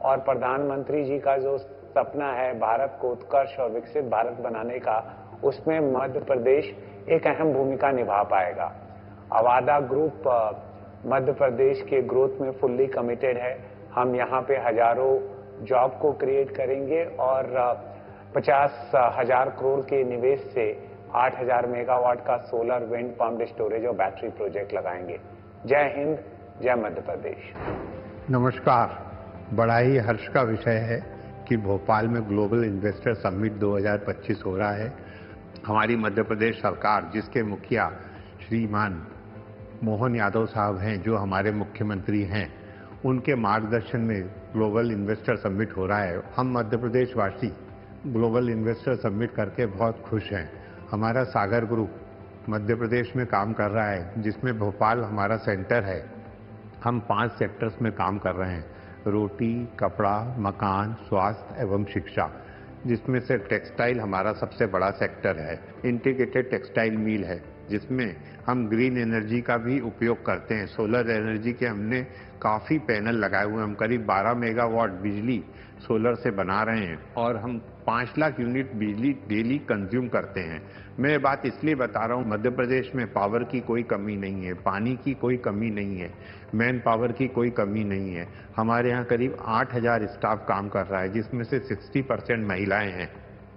और प्रधानमंत्री जी का जो सपना है भारत को उत्कर्ष और विकसित भारत बनाने का, उसमें मध्य प्रदेश एक अहम भूमिका निभा पाएगा। अवादा ग्रुप मध्य प्रदेश के ग्रोथ में फुल्ली कमिटेड है। हम यहाँ पे हजारों जॉब को क्रिएट करेंगे और 50,000 करोड़ के निवेश से 8000 मेगावाट का सोलर विंड पंप्ड स्टोरेज और बैटरी प्रोजेक्ट लगाएंगे। जय हिंद, जय मध्य प्रदेश। नमस्कार। बड़ा ही हर्ष का विषय है कि भोपाल में ग्लोबल इन्वेस्टर समिट 2025 हो रहा है। हमारी मध्य प्रदेश सरकार, जिसके मुखिया श्रीमान मोहन यादव साहब हैं, जो हमारे मुख्यमंत्री हैं, उनके मार्गदर्शन में ग्लोबल इन्वेस्टर समिट हो रहा है। हम मध्य प्रदेश वासी ग्लोबल इन्वेस्टर समिट करके बहुत खुश हैं। हमारा सागर ग्रुप मध्य प्रदेश में काम कर रहा है, जिसमें भोपाल हमारा सेंटर है। हम 5 सेक्टर्स में काम कर रहे हैं: रोटी, कपड़ा, मकान, स्वास्थ्य एवं शिक्षा, जिसमें से टेक्सटाइल हमारा सबसे बड़ा सेक्टर है। इंटीग्रेटेड टेक्सटाइल मिल है, जिसमें हम ग्रीन एनर्जी का भी उपयोग करते हैं। सोलर एनर्जी के हमने काफ़ी पैनल लगाए हुए हैं। हम करीब 12 मेगावाट बिजली सोलर से बना रहे हैं और हम 5 लाख यूनिट बिजली डेली कंज्यूम करते हैं। मैं ये बात इसलिए बता रहा हूँ, मध्य प्रदेश में पावर की कोई कमी नहीं है, पानी की कोई कमी नहीं है, मैन पावर की कोई कमी नहीं है। हमारे यहाँ करीब 8000 स्टाफ काम कर रहा है, जिसमें से 60% महिलाएं हैं।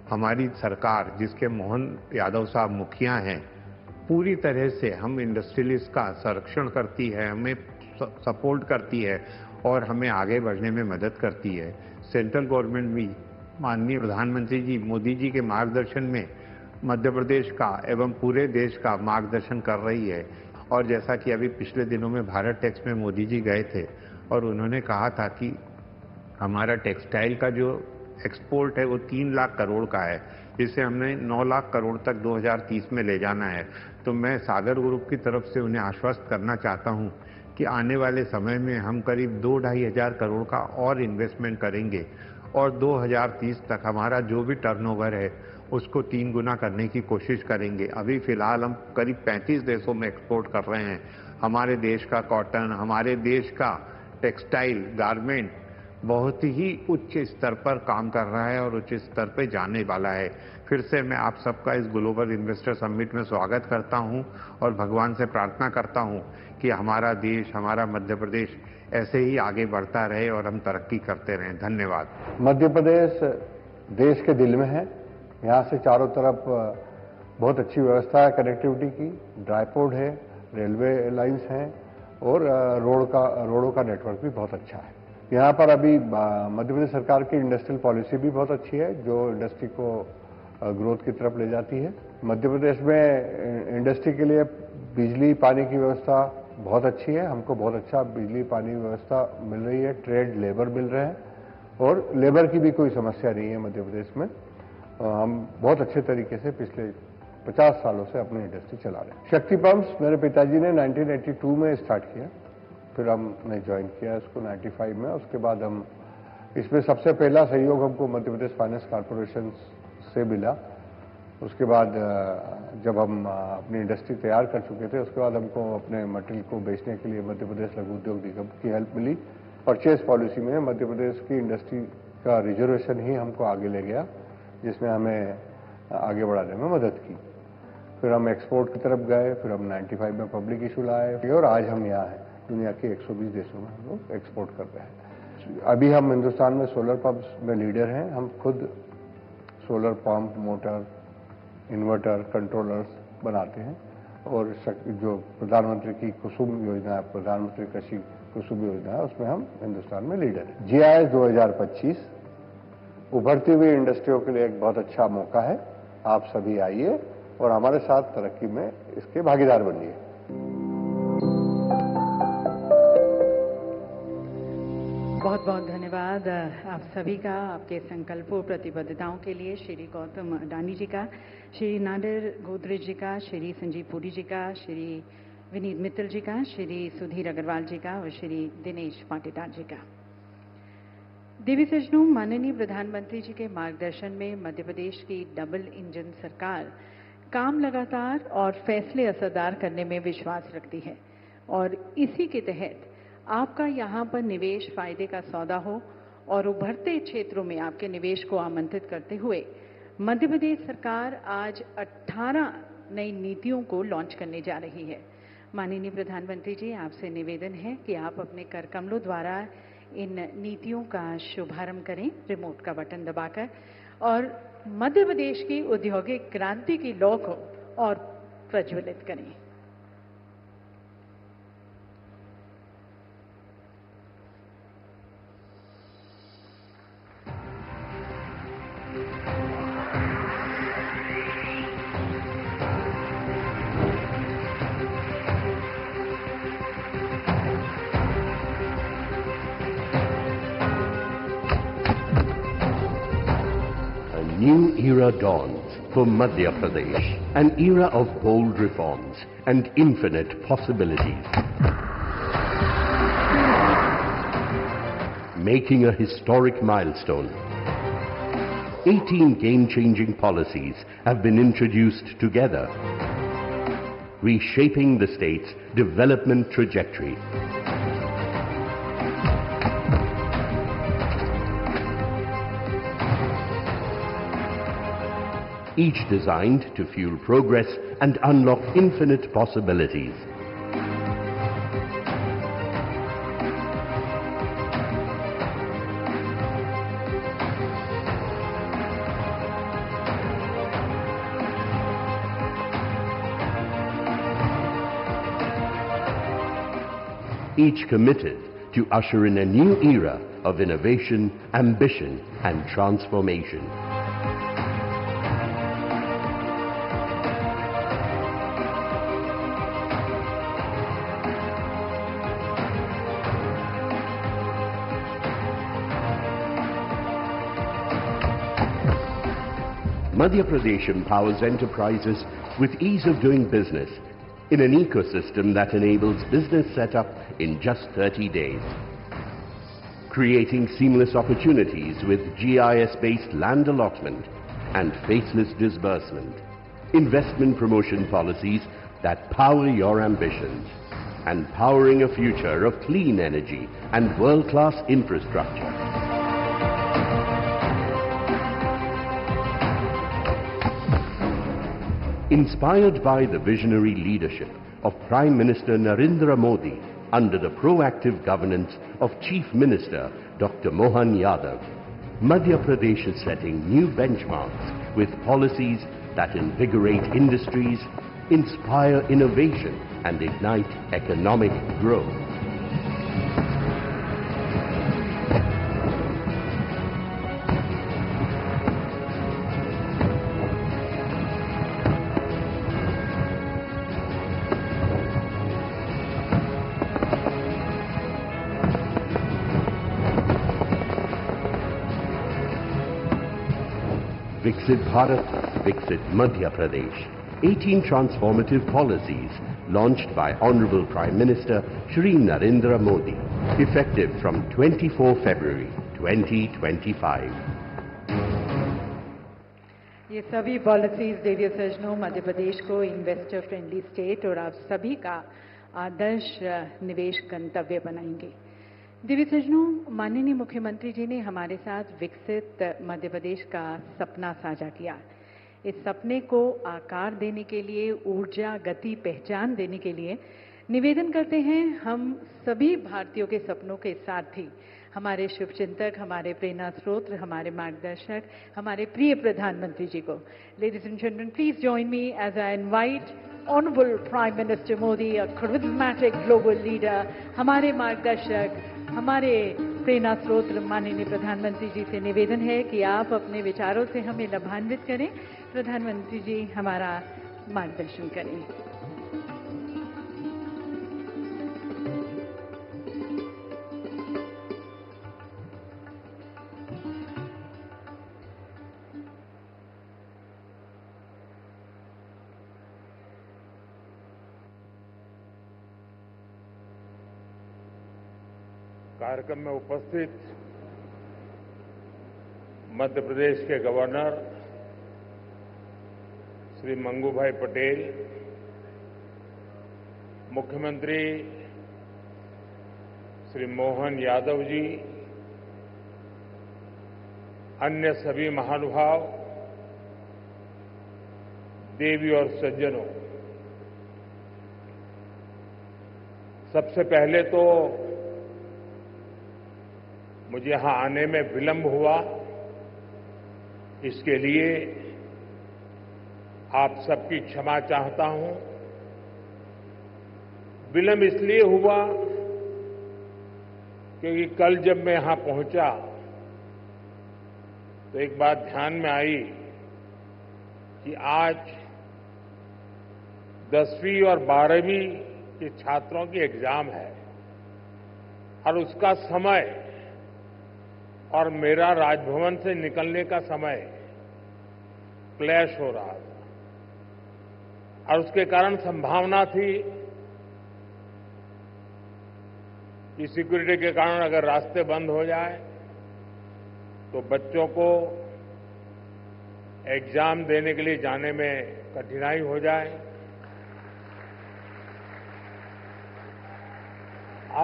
हमारी सरकार, जिसके मोहन यादव साहब मुखिया हैं, पूरी तरह से हम इंडस्ट्रियलिस्ट का संरक्षण करती है, हमें सपोर्ट करती है और हमें आगे बढ़ने में मदद करती है। सेंट्रल गवर्नमेंट भी माननीय प्रधानमंत्री जी मोदी जी के मार्गदर्शन में मध्य प्रदेश का एवं पूरे देश का मार्गदर्शन कर रही है। और जैसा कि अभी पिछले दिनों में भारत टेक्स में मोदी जी गए थे और उन्होंने कहा था कि हमारा टेक्सटाइल का जो एक्सपोर्ट है वो 3 लाख करोड़ का है, जिसे हमने 9 लाख करोड़ तक 2030 में ले जाना है। तो मैं सागर ग्रुप की तरफ से उन्हें आश्वस्त करना चाहता हूं कि आने वाले समय में हम करीब 2-2.5 हजार करोड़ का और इन्वेस्टमेंट करेंगे और 2030 तक हमारा जो भी टर्नओवर है उसको 3 गुना करने की कोशिश करेंगे। अभी फिलहाल हम करीब 35 देशों में एक्सपोर्ट कर रहे हैं। हमारे देश का कॉटन, हमारे देश का टेक्सटाइल, गारमेंट बहुत ही उच्च स्तर पर काम कर रहा है और उच्च स्तर पर जाने वाला है। फिर से मैं आप सबका इस ग्लोबल इन्वेस्टर समिट में स्वागत करता हूं और भगवान से प्रार्थना करता हूं कि हमारा देश, हमारा मध्य प्रदेश ऐसे ही आगे बढ़ता रहे और हम तरक्की करते रहें। धन्यवाद। मध्य प्रदेश देश के दिल में है। यहाँ से चारों तरफ बहुत अच्छी व्यवस्था है कनेक्टिविटी की, ड्राईपोर्ट है, रेलवे लाइंस हैं और रोडों का नेटवर्क भी बहुत अच्छा है। यहाँ पर अभी मध्य प्रदेश सरकार की इंडस्ट्रियल पॉलिसी भी बहुत अच्छी है जो इंडस्ट्री को ग्रोथ की तरफ ले जाती है। मध्य प्रदेश में इंडस्ट्री के लिए बिजली पानी की व्यवस्था बहुत अच्छी है। हमको बहुत अच्छा बिजली पानी व्यवस्था मिल रही है, ट्रेड लेबर मिल रहे हैं और लेबर की भी कोई समस्या नहीं है मध्य प्रदेश में। हम बहुत अच्छे तरीके से पिछले 50 सालों से अपनी इंडस्ट्री चला रहे हैं। शक्ति पंप्स मेरे पिताजी ने 1982 में स्टार्ट किया, फिर हमने ज्वाइन किया इसको 95 में। उसके बाद हम इसमें सबसे पहला सहयोग हमको मध्य प्रदेश फाइनेंस कॉर्पोरेशन से मिला। उसके बाद जब हम अपनी इंडस्ट्री तैयार कर चुके थे, उसके बाद हमको अपने मटेरियल को बेचने के लिए मध्य प्रदेश लघु उद्योग निगम की हेल्प मिली। परचेज पॉलिसी में मध्य प्रदेश की इंडस्ट्री का रिजर्वेशन ही हमको आगे ले गया, जिसने हमें आगे बढ़ाने में मदद की। फिर हम एक्सपोर्ट की तरफ गए, फिर हम 95 में पब्लिक इशू लाए और आज हम यहाँ हैं। दुनिया के 120 देशों में हम लोग एक्सपोर्ट कर रहे हैं। अभी हम हिंदुस्तान में सोलर पंप्स में लीडर हैं। हम खुद solar pump, motor, inverter, controllers बनाते हैं और जो प्रधानमंत्री की कुसुम योजना है, प्रधानमंत्री कृषि कुसुम योजना है, उसमें हम हिंदुस्तान में लीडर हैं। GIS 2025 उभरती हुई इंडस्ट्रियों के लिए एक बहुत अच्छा मौका है। आप सभी आइए और हमारे साथ तरक्की में इसके भागीदार बनिए। बहुत बहुत धन्यवाद आप सभी का, आपके संकल्पों प्रतिबद्धताओं के लिए। श्री गौतम अडानी जी का, श्री नादिर गोदरेज जी का, श्री संजीव पुरी जी का, श्री विनीत मित्तल जी का, श्री सुधीर अग्रवाल जी का और श्री दिनेश पाटीदार जी का। देवी सज्जनों, माननीय प्रधानमंत्री जी के मार्गदर्शन में मध्य प्रदेश की डबल इंजन सरकार काम लगातार और फैसले असरदार करने में विश्वास रखती है और इसी के तहत आपका यहाँ पर निवेश फायदे का सौदा हो और उभरते क्षेत्रों में आपके निवेश को आमंत्रित करते हुए मध्य प्रदेश सरकार आज 18 नई नीतियों को लॉन्च करने जा रही है। माननीय प्रधानमंत्री जी, आपसे निवेदन है कि आप अपने कर कमलों द्वारा इन नीतियों का शुभारंभ करें, रिमोट का बटन दबाकर, और मध्य प्रदेश की औद्योगिक क्रांति की लौ को और प्रज्वलित करें। New era dawns for Madhya Pradesh, an era of bold reforms and infinite possibilities. Making a historic milestone, 18 game-changing policies have been introduced together, reshaping the state's development trajectory. each designed to fuel progress and unlock infinite possibilities. Each committed to usher in a new era of innovation, ambition, and transformation. Madhya Pradesh empowers enterprises with ease of doing business in an ecosystem that enables business setup in just 30 days. Creating seamless opportunities with GIS-based land allotment and faceless disbursement. Investment promotion policies that power your ambitions. And powering a future of clean energy and world-class infrastructure. Inspired by the visionary leadership of Prime Minister Narendra Modi under the proactive governance of Chief Minister Dr. Mohan Yadav, Madhya Pradesh is setting new benchmarks with policies that invigorate industries, inspire innovation, and ignite economic growth. Viksit Bharat, Viksit Madhya Pradesh. 18 transformative policies launched by Honorable Prime Minister Shri Narendra Modi, effective from 24 February 2025. ये सभी पॉलिसीज देवी सज्जनों मध्य प्रदेश को इन्वेस्टर फ्रेंडली स्टेट और आप सभी का आदर्श निवेश गंतव्य बनाएंगे। देवी सज्जनों, माननीय मुख्यमंत्री जी ने हमारे साथ विकसित मध्य प्रदेश का सपना साझा किया। इस सपने को आकार देने के लिए, ऊर्जा, गति, पहचान देने के लिए निवेदन करते हैं हम सभी भारतीयों के सपनों के साथी, हमारे शुभचिंतक, हमारे प्रेरणा स्रोत, हमारे मार्गदर्शक, हमारे प्रिय प्रधानमंत्री जी को। Ladies and gentleman, please join me as I invite Honorable Prime Minister Modi, a charismatic global leader, हमारे मार्गदर्शक, हमारे प्रेरणा स्रोत माननीय प्रधानमंत्री जी से निवेदन है कि आप अपने विचारों से हमें लाभान्वित करें। प्रधानमंत्री जी हमारा मार्गदर्शन करें। कार्यक्रम में उपस्थित मध्य प्रदेश के गवर्नर श्री मंगू भाई पटेल, मुख्यमंत्री श्री मोहन यादव जी, अन्य सभी महानुभाव, देवी और सज्जनों, सबसे पहले तो मुझे यहां आने में विलंब हुआ, इसके लिए आप सबकी क्षमा चाहता हूं। विलंब इसलिए हुआ क्योंकि कल जब मैं यहां पहुंचा तो एक बात ध्यान में आई कि आज 10वीं और 12वीं के छात्रों की एग्जाम है और उसका समय और मेरा राजभवन से निकलने का समय क्लैश हो रहा था और उसके कारण संभावना थी कि सिक्योरिटी के कारण अगर रास्ते बंद हो जाए तो बच्चों को एग्जाम देने के लिए जाने में कठिनाई हो जाए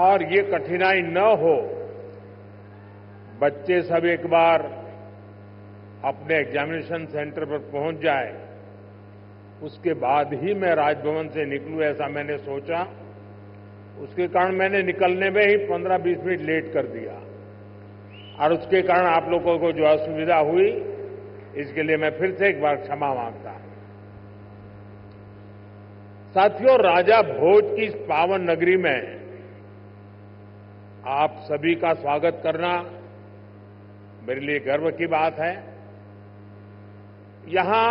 और ये कठिनाई न हो, बच्चे सब एक बार अपने एग्जामिनेशन सेंटर पर पहुंच जाए, उसके बाद ही मैं राजभवन से निकलूं, ऐसा मैंने सोचा। उसके कारण मैंने निकलने में ही 15-20 मिनट लेट कर दिया और उसके कारण आप लोगों को जो असुविधा हुई, इसके लिए मैं फिर से एक बार क्षमा मांगता हूं। साथियों, राजा भोज की इस पावन नगरी में आप सभी का स्वागत करना मेरे लिए गर्व की बात है। यहां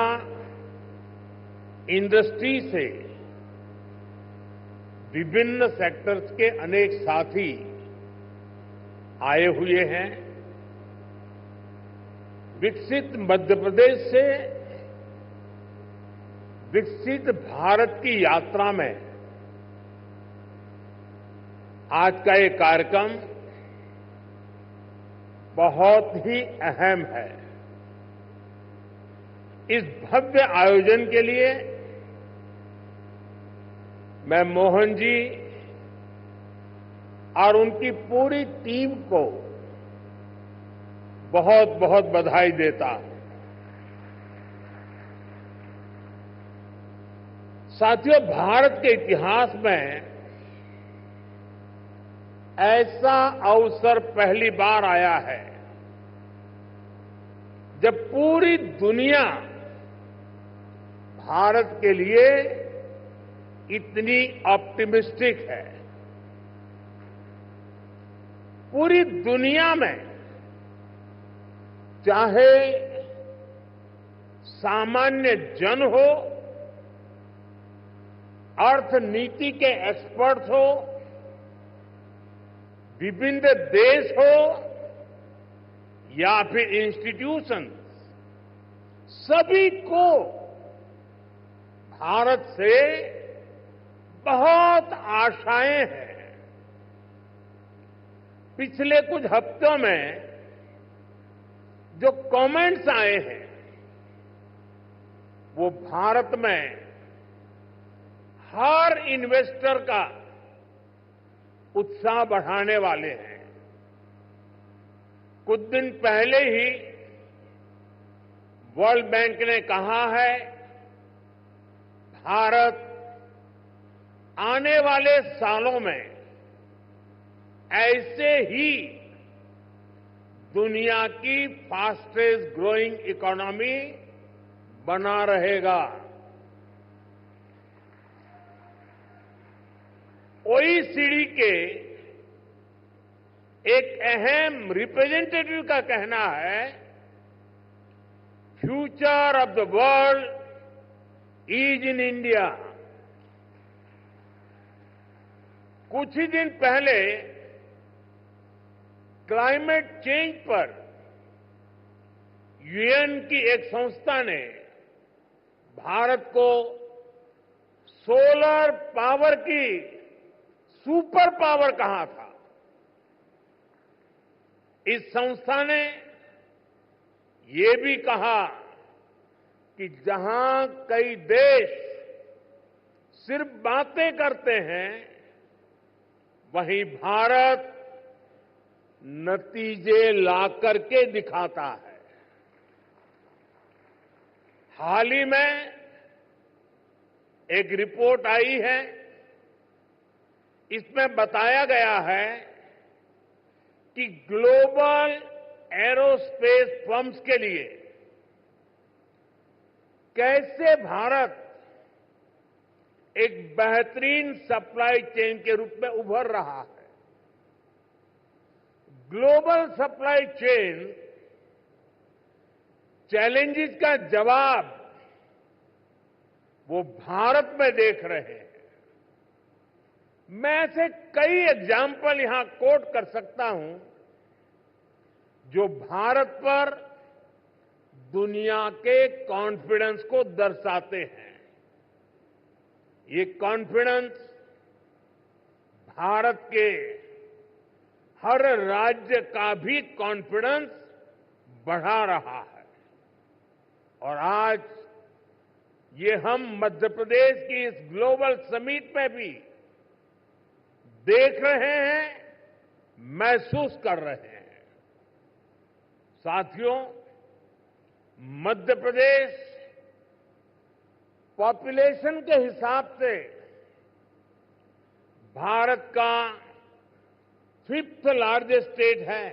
इंडस्ट्री से विभिन्न सेक्टर्स के अनेक साथी आए हुए हैं। विकसित मध्य प्रदेश से विकसित भारत की यात्रा में आज का ये कार्यक्रम बहुत ही अहम है। इस भव्य आयोजन के लिए मैं मोहन जी और उनकी पूरी टीम को बहुत बहुत बधाई देता हूं। साथियों, भारत के इतिहास में ऐसा अवसर पहली बार आया है जब पूरी दुनिया भारत के लिए इतनी ऑप्टिमिस्टिक है। पूरी दुनिया में चाहे सामान्य जन हो, अर्थनीति के एक्सपर्ट्स हो, विभिन्न देश हो या फिर इंस्टीट्यूशन, सभी को भारत से बहुत आशाएं हैं। पिछले कुछ हफ्तों में जो कमेंट्स आए हैं वो भारत में हर इन्वेस्टर का उत्साह बढ़ाने वाले हैं। कुछ दिन पहले ही वर्ल्ड बैंक ने कहा है भारत आने वाले सालों में ऐसे ही दुनिया की फास्टेस्ट ग्रोइंग इकोनॉमी बना रहेगा। ओईसीडी के एक अहम रिप्रेजेंटेटिव का कहना है, future of the world is in India. कुछ ही दिन पहले क्लाइमेट चेंज पर यूएन की एक संस्था ने भारत को सोलर पावर की सुपर पावर कहा था। इस संस्था ने ये भी कहा कि जहां कई देश सिर्फ बातें करते हैं, वहीं भारत नतीजे ला करके दिखाता है। हाल ही में एक रिपोर्ट आई है, इसमें बताया गया है कि ग्लोबल एरोस्पेस फर्म्स के लिए कैसे भारत एक बेहतरीन सप्लाई चेन के रूप में उभर रहा है। ग्लोबल सप्लाई चेन चैलेंजेस का जवाब वो भारत में देख रहे हैं। मैं ऐसे कई एग्जाम्पल यहां कोट कर सकता हूं जो भारत पर दुनिया के कॉन्फिडेंस को दर्शाते हैं। ये कॉन्फिडेंस भारत के हर राज्य का भी कॉन्फिडेंस बढ़ा रहा है। और आज ये हम मध्य प्रदेश की इस ग्लोबल समिट में भी देख रहे हैं, महसूस कर रहे हैं। साथियों, मध्य प्रदेश पॉपुलेशन के हिसाब से भारत का 5th लार्जेस्ट स्टेट है।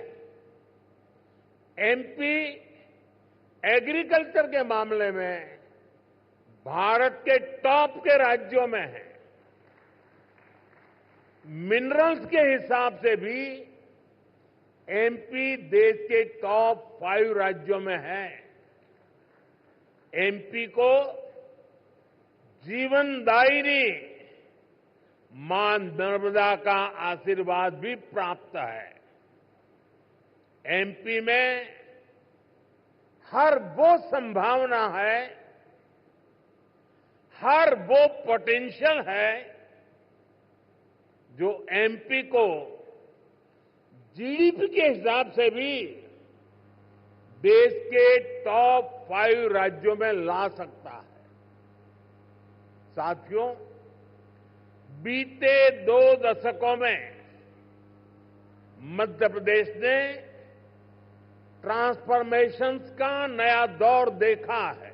एमपी एग्रीकल्चर के मामले में भारत के टॉप के राज्यों में है। मिनरल्स के हिसाब से भी एमपी देश के टॉप 5 राज्यों में है। एमपी को जीवनदायिनी मां नर्मदा का आशीर्वाद भी प्राप्त है। एमपी में हर वो संभावना है, हर वो पोटेंशियल है जो एमपी को जीडीपी के हिसाब से भी देश के टॉप 5 राज्यों में ला सकता है। साथियों, बीते 2 दशकों में मध्य प्रदेश ने ट्रांसफॉर्मेशंस का नया दौर देखा है।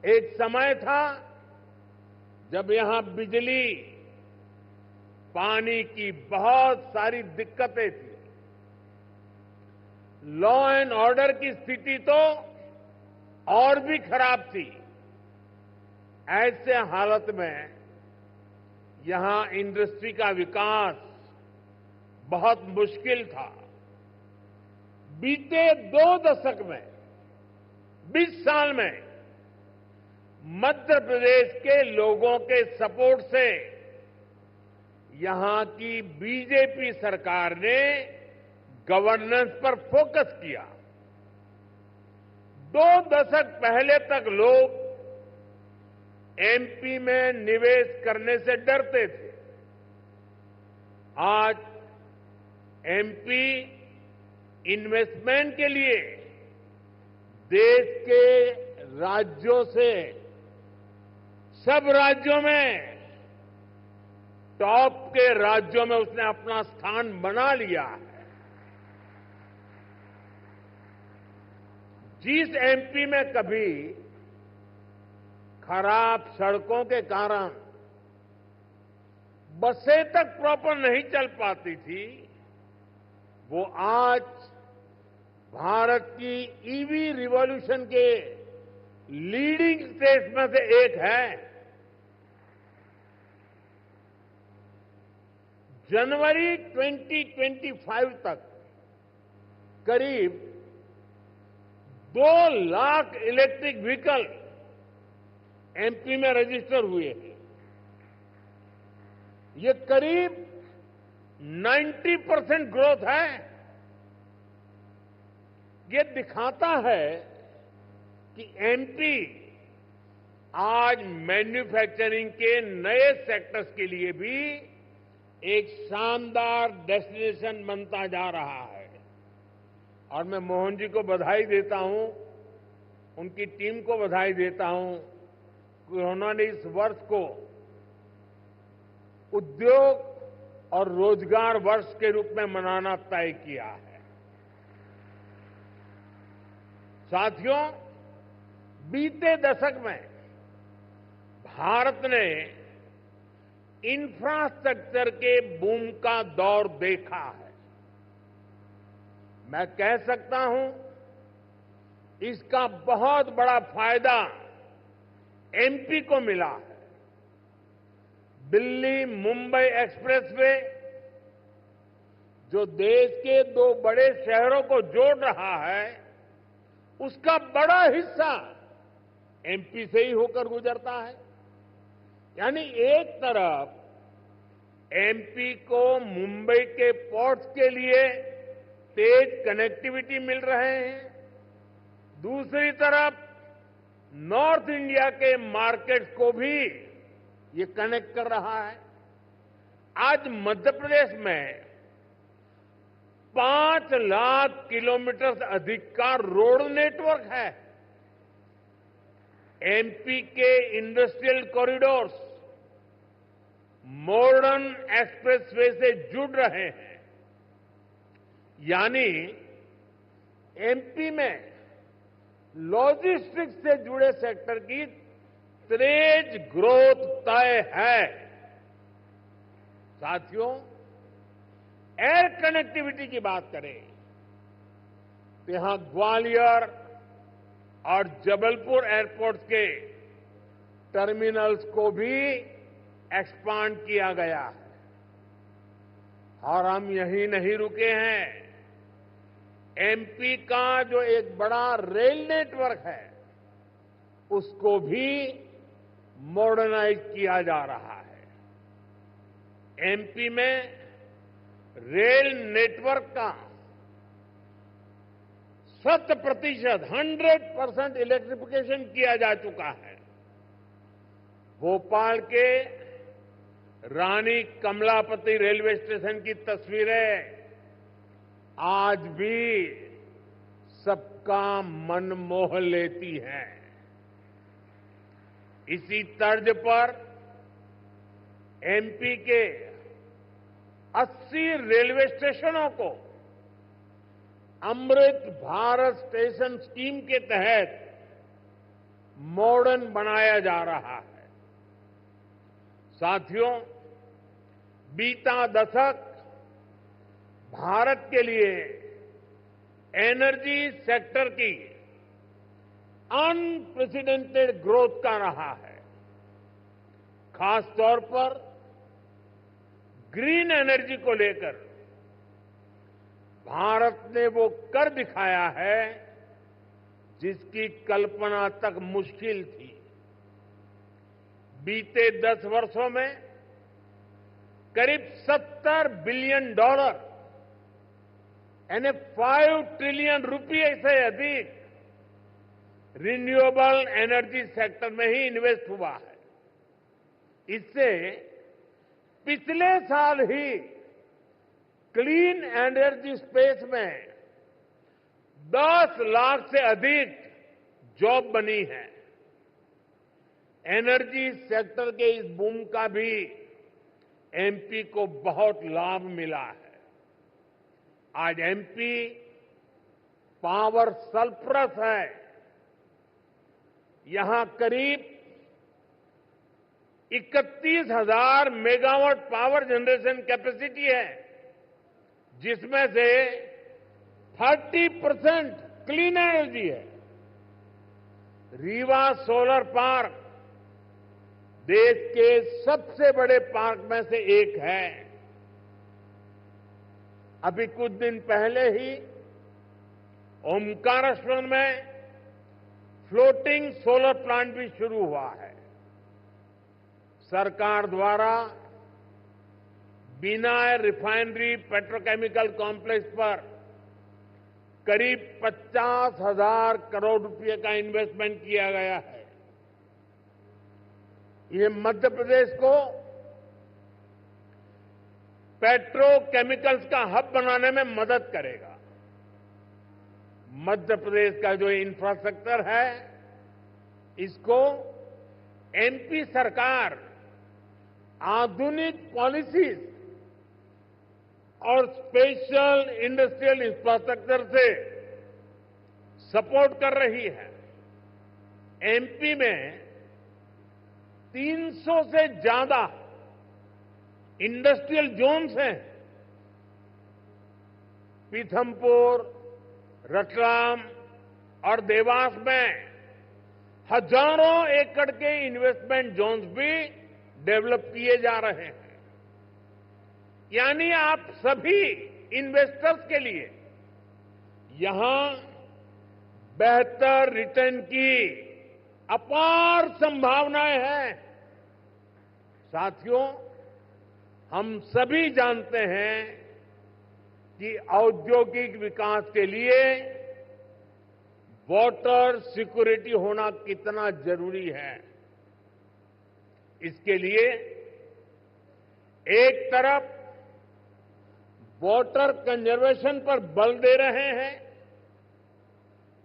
एक समय था जब यहां बिजली, पानी की बहुत सारी दिक्कतें थी। लॉ एंड ऑर्डर की स्थिति तो और भी खराब थी। ऐसे हालत में यहां इंडस्ट्री का विकास बहुत मुश्किल था। बीते 2 दशक में, 20 साल में मध्य प्रदेश के लोगों के सपोर्ट से यहां की बीजेपी सरकार ने गवर्नेंस पर फोकस किया। 2 दशक पहले तक लोग एमपी में निवेश करने से डरते थे। आज एमपी इन्वेस्टमेंट के लिए देश के राज्यों से, सब राज्यों में, टॉप के राज्यों में उसने अपना स्थान बना लिया है। जिस एमपी में कभी खराब सड़कों के कारण बसें तक प्रॉपर नहीं चल पाती थी, वो आज भारत की ईवी रिवॉल्यूशन के लीडिंग स्टेट्स में से एक है। जनवरी 2025 तक करीब 2 लाख इलेक्ट्रिक व्हीकल एमपी में रजिस्टर हुए हैं। ये करीब 90% ग्रोथ है। ये दिखाता है कि एमपी आज मैन्युफैक्चरिंग के नए सेक्टर्स के लिए भी एक शानदार डेस्टिनेशन बनता जा रहा है। और मैं मोहन जी को बधाई देता हूं, उनकी टीम को बधाई देता हूं कि उन्होंने इस वर्ष को उद्योग और रोजगार वर्ष के रूप में मनाना तय किया है। साथियों, बीते दशक में भारत ने इंफ्रास्ट्रक्चर के बूम का दौर देखा है। मैं कह सकता हूं, इसका बहुत बड़ा फायदा एमपी को मिला है। दिल्ली मुंबई एक्सप्रेसवे जो देश के 2 बड़े शहरों को जोड़ रहा है, उसका बड़ा हिस्सा एमपी से ही होकर गुजरता है। यानी एक तरफ एमपी को मुंबई के पोर्ट्स के लिए तेज कनेक्टिविटी मिल रहे हैं, दूसरी तरफ नॉर्थ इंडिया के मार्केट्स को भी ये कनेक्ट कर रहा है। आज मध्य प्रदेश में 5 लाख किलोमीटर से अधिक का रोड नेटवर्क है। एमपी के इंडस्ट्रियल कॉरिडोर्स मॉडर्न एक्सप्रेसवे से जुड़ रहे हैं। यानी एमपी में लॉजिस्टिक्स से जुड़े सेक्टर की तेज ग्रोथ तय है। साथियों, एयर कनेक्टिविटी की बात करें तो यहां ग्वालियर और जबलपुर एयरपोर्ट्स के टर्मिनल्स को भी एक्सपांड किया गया है। और हम यहीं नहीं रुके हैं। एमपी का जो एक बड़ा रेल नेटवर्क है उसको भी मॉडर्नाइज किया जा रहा है। एमपी में रेल नेटवर्क का 100% इलेक्ट्रिफिकेशन किया जा चुका है। भोपाल के रानी कमलापति रेलवे स्टेशन की तस्वीरें आज भी सबका मन मोह लेती हैं। इसी तर्ज पर एमपी के 80 रेलवे स्टेशनों को अमृत भारत स्टेशन स्कीम के तहत मॉडर्न बनाया जा रहा है। साथियों, बीता दशक भारत के लिए एनर्जी सेक्टर की अनप्रेसिडेंटेड ग्रोथ का रहा है। खासतौर पर ग्रीन एनर्जी को लेकर भारत ने वो कर दिखाया है जिसकी कल्पना तक मुश्किल थी। बीते 10 वर्षों में करीब $70 बिलियन यानी 5 ट्रिलियन रुपये से अधिक रिन्यूएबल एनर्जी सेक्टर में ही इन्वेस्ट हुआ है। इससे पिछले साल ही क्लीन एनर्जी स्पेस में 10 लाख से अधिक जॉब बनी है। एनर्जी सेक्टर के इस बूम का भी एमपी को बहुत लाभ मिला है। आज एमपी पावर सरप्लस है। यहां करीब 31,000 मेगावाट पावर जनरेशन कैपेसिटी है, जिसमें से 30% क्लीन एनर्जी है। रीवा सोलर पार्क देश के सबसे बड़े पार्क में से एक है। अभी कुछ दिन पहले ही ओमकारेश्वर में फ्लोटिंग सोलर प्लांट भी शुरू हुआ है। सरकार द्वारा बिना रिफाइनरी पेट्रोकेमिकल कॉम्प्लेक्स पर करीब 50,000 करोड़ रुपए का इन्वेस्टमेंट किया गया है। ये मध्य प्रदेश को पेट्रोकेमिकल्स का हब बनाने में मदद करेगा। मध्य प्रदेश का जो इंफ्रास्ट्रक्चर है, इसको एमपी सरकार आधुनिक पॉलिसीज और स्पेशल इंडस्ट्रियल इंफ्रास्ट्रक्चर से सपोर्ट कर रही है। एमपी में 300 से ज्यादा इंडस्ट्रियल जोन्स हैं। पीथमपुर, रतलाम और देवास में हजारों एकड़ के इन्वेस्टमेंट जोन्स भी डेवलप किए जा रहे हैं। यानी आप सभी इन्वेस्टर्स के लिए यहां बेहतर रिटर्न की अपार संभावनाएं हैं। साथियों, हम सभी जानते हैं कि औद्योगिक विकास के लिए वाटर सिक्योरिटी होना कितना जरूरी है। इसके लिए एक तरफ वाटर कंजर्वेशन पर बल दे रहे हैं,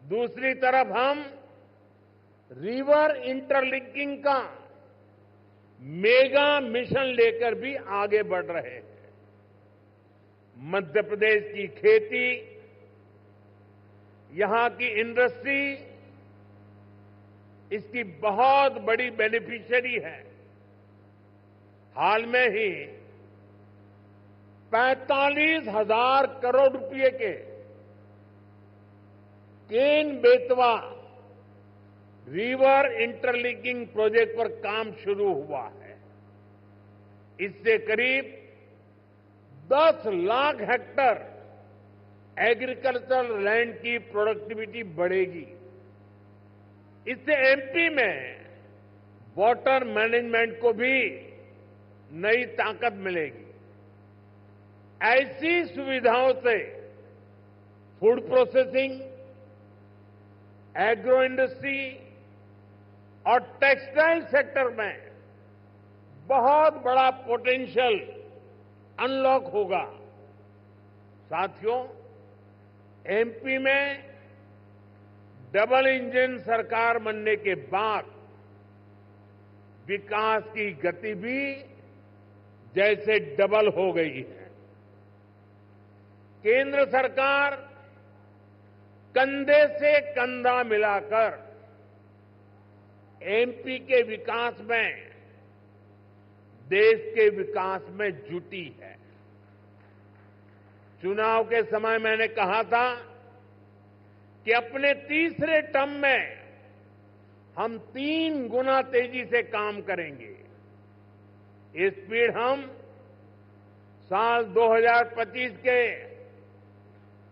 दूसरी तरफ हम रिवर इंटरलिंकिंग का मेगा मिशन लेकर भी आगे बढ़ रहे हैं। मध्य प्रदेश की खेती, यहां की इंडस्ट्री इसकी बहुत बड़ी बेनिफिशियरी है। हाल में ही 45,000 करोड़ रुपए के Ken Betwa river interlinking project पर काम शुरू हुआ है। इससे करीब 10 लाख हेक्टेयर एग्रीकल्चरल लैंड की प्रोडक्टिविटी बढ़ेगी। इससे एमपी में वाटर मैनेजमेंट को भी नई ताकत मिलेगी। ऐसी सुविधाओं से फूड प्रोसेसिंग, एग्रो इंडस्ट्री और टेक्सटाइल सेक्टर में बहुत बड़ा पोटेंशियल अनलॉक होगा। साथियों, एमपी में डबल इंजन सरकार बनने के बाद विकास की गति भी जैसे डबल हो गई है। केंद्र सरकार कंधे से कंधा मिलाकर एमपी के विकास में, देश के विकास में जुटी है। चुनाव के समय मैंने कहा था कि अपने तीसरे टर्म में हम 3 गुना तेजी से काम करेंगे। ये स्पीड हम साल 2025 के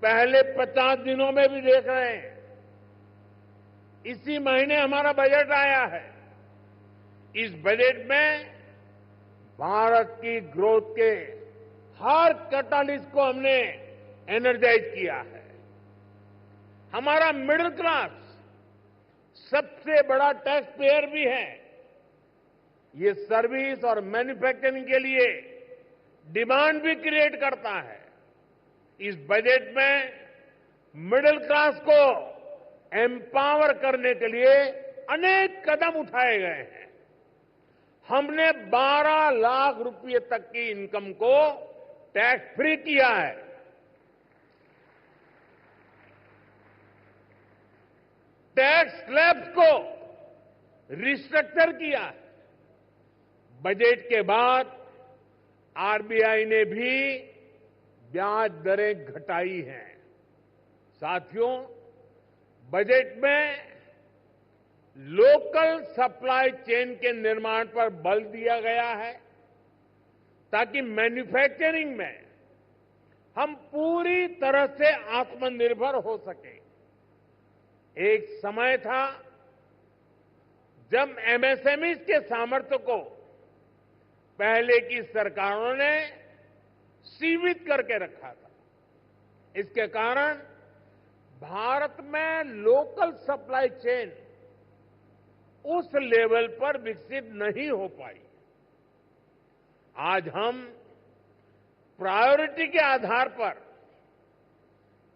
पहले 50 दिनों में भी देख रहे हैं। इसी महीने हमारा बजट आया है। इस बजट में भारत की ग्रोथ के हर कैटालिस्ट को हमने एनर्जाइज किया है। हमारा मिडिल क्लास सबसे बड़ा टैक्स पेयर भी है। ये सर्विस और मैन्युफैक्चरिंग के लिए डिमांड भी क्रिएट करता है। इस बजट में मिडिल क्लास को एम्पावर करने के लिए अनेक कदम उठाए गए हैं। हमने 12 लाख रुपए तक की इनकम को टैक्स फ्री किया है। टैक्स स्लैब्स को रिस्ट्रक्चर किया है। बजट के बाद आरबीआई ने भी ब्याज दरें घटाई हैं। साथियों, बजट में लोकल सप्लाई चेन के निर्माण पर बल दिया गया है ताकि मैन्युफैक्चरिंग में हम पूरी तरह से आत्मनिर्भर हो सके। एक समय था जब एमएसएमईज के सामर्थ्य को पहले की सरकारों ने सीमित करके रखा था। इसके कारण भारत में लोकल सप्लाई चेन उस लेवल पर विकसित नहीं हो पाई। आज हम प्रायोरिटी के आधार पर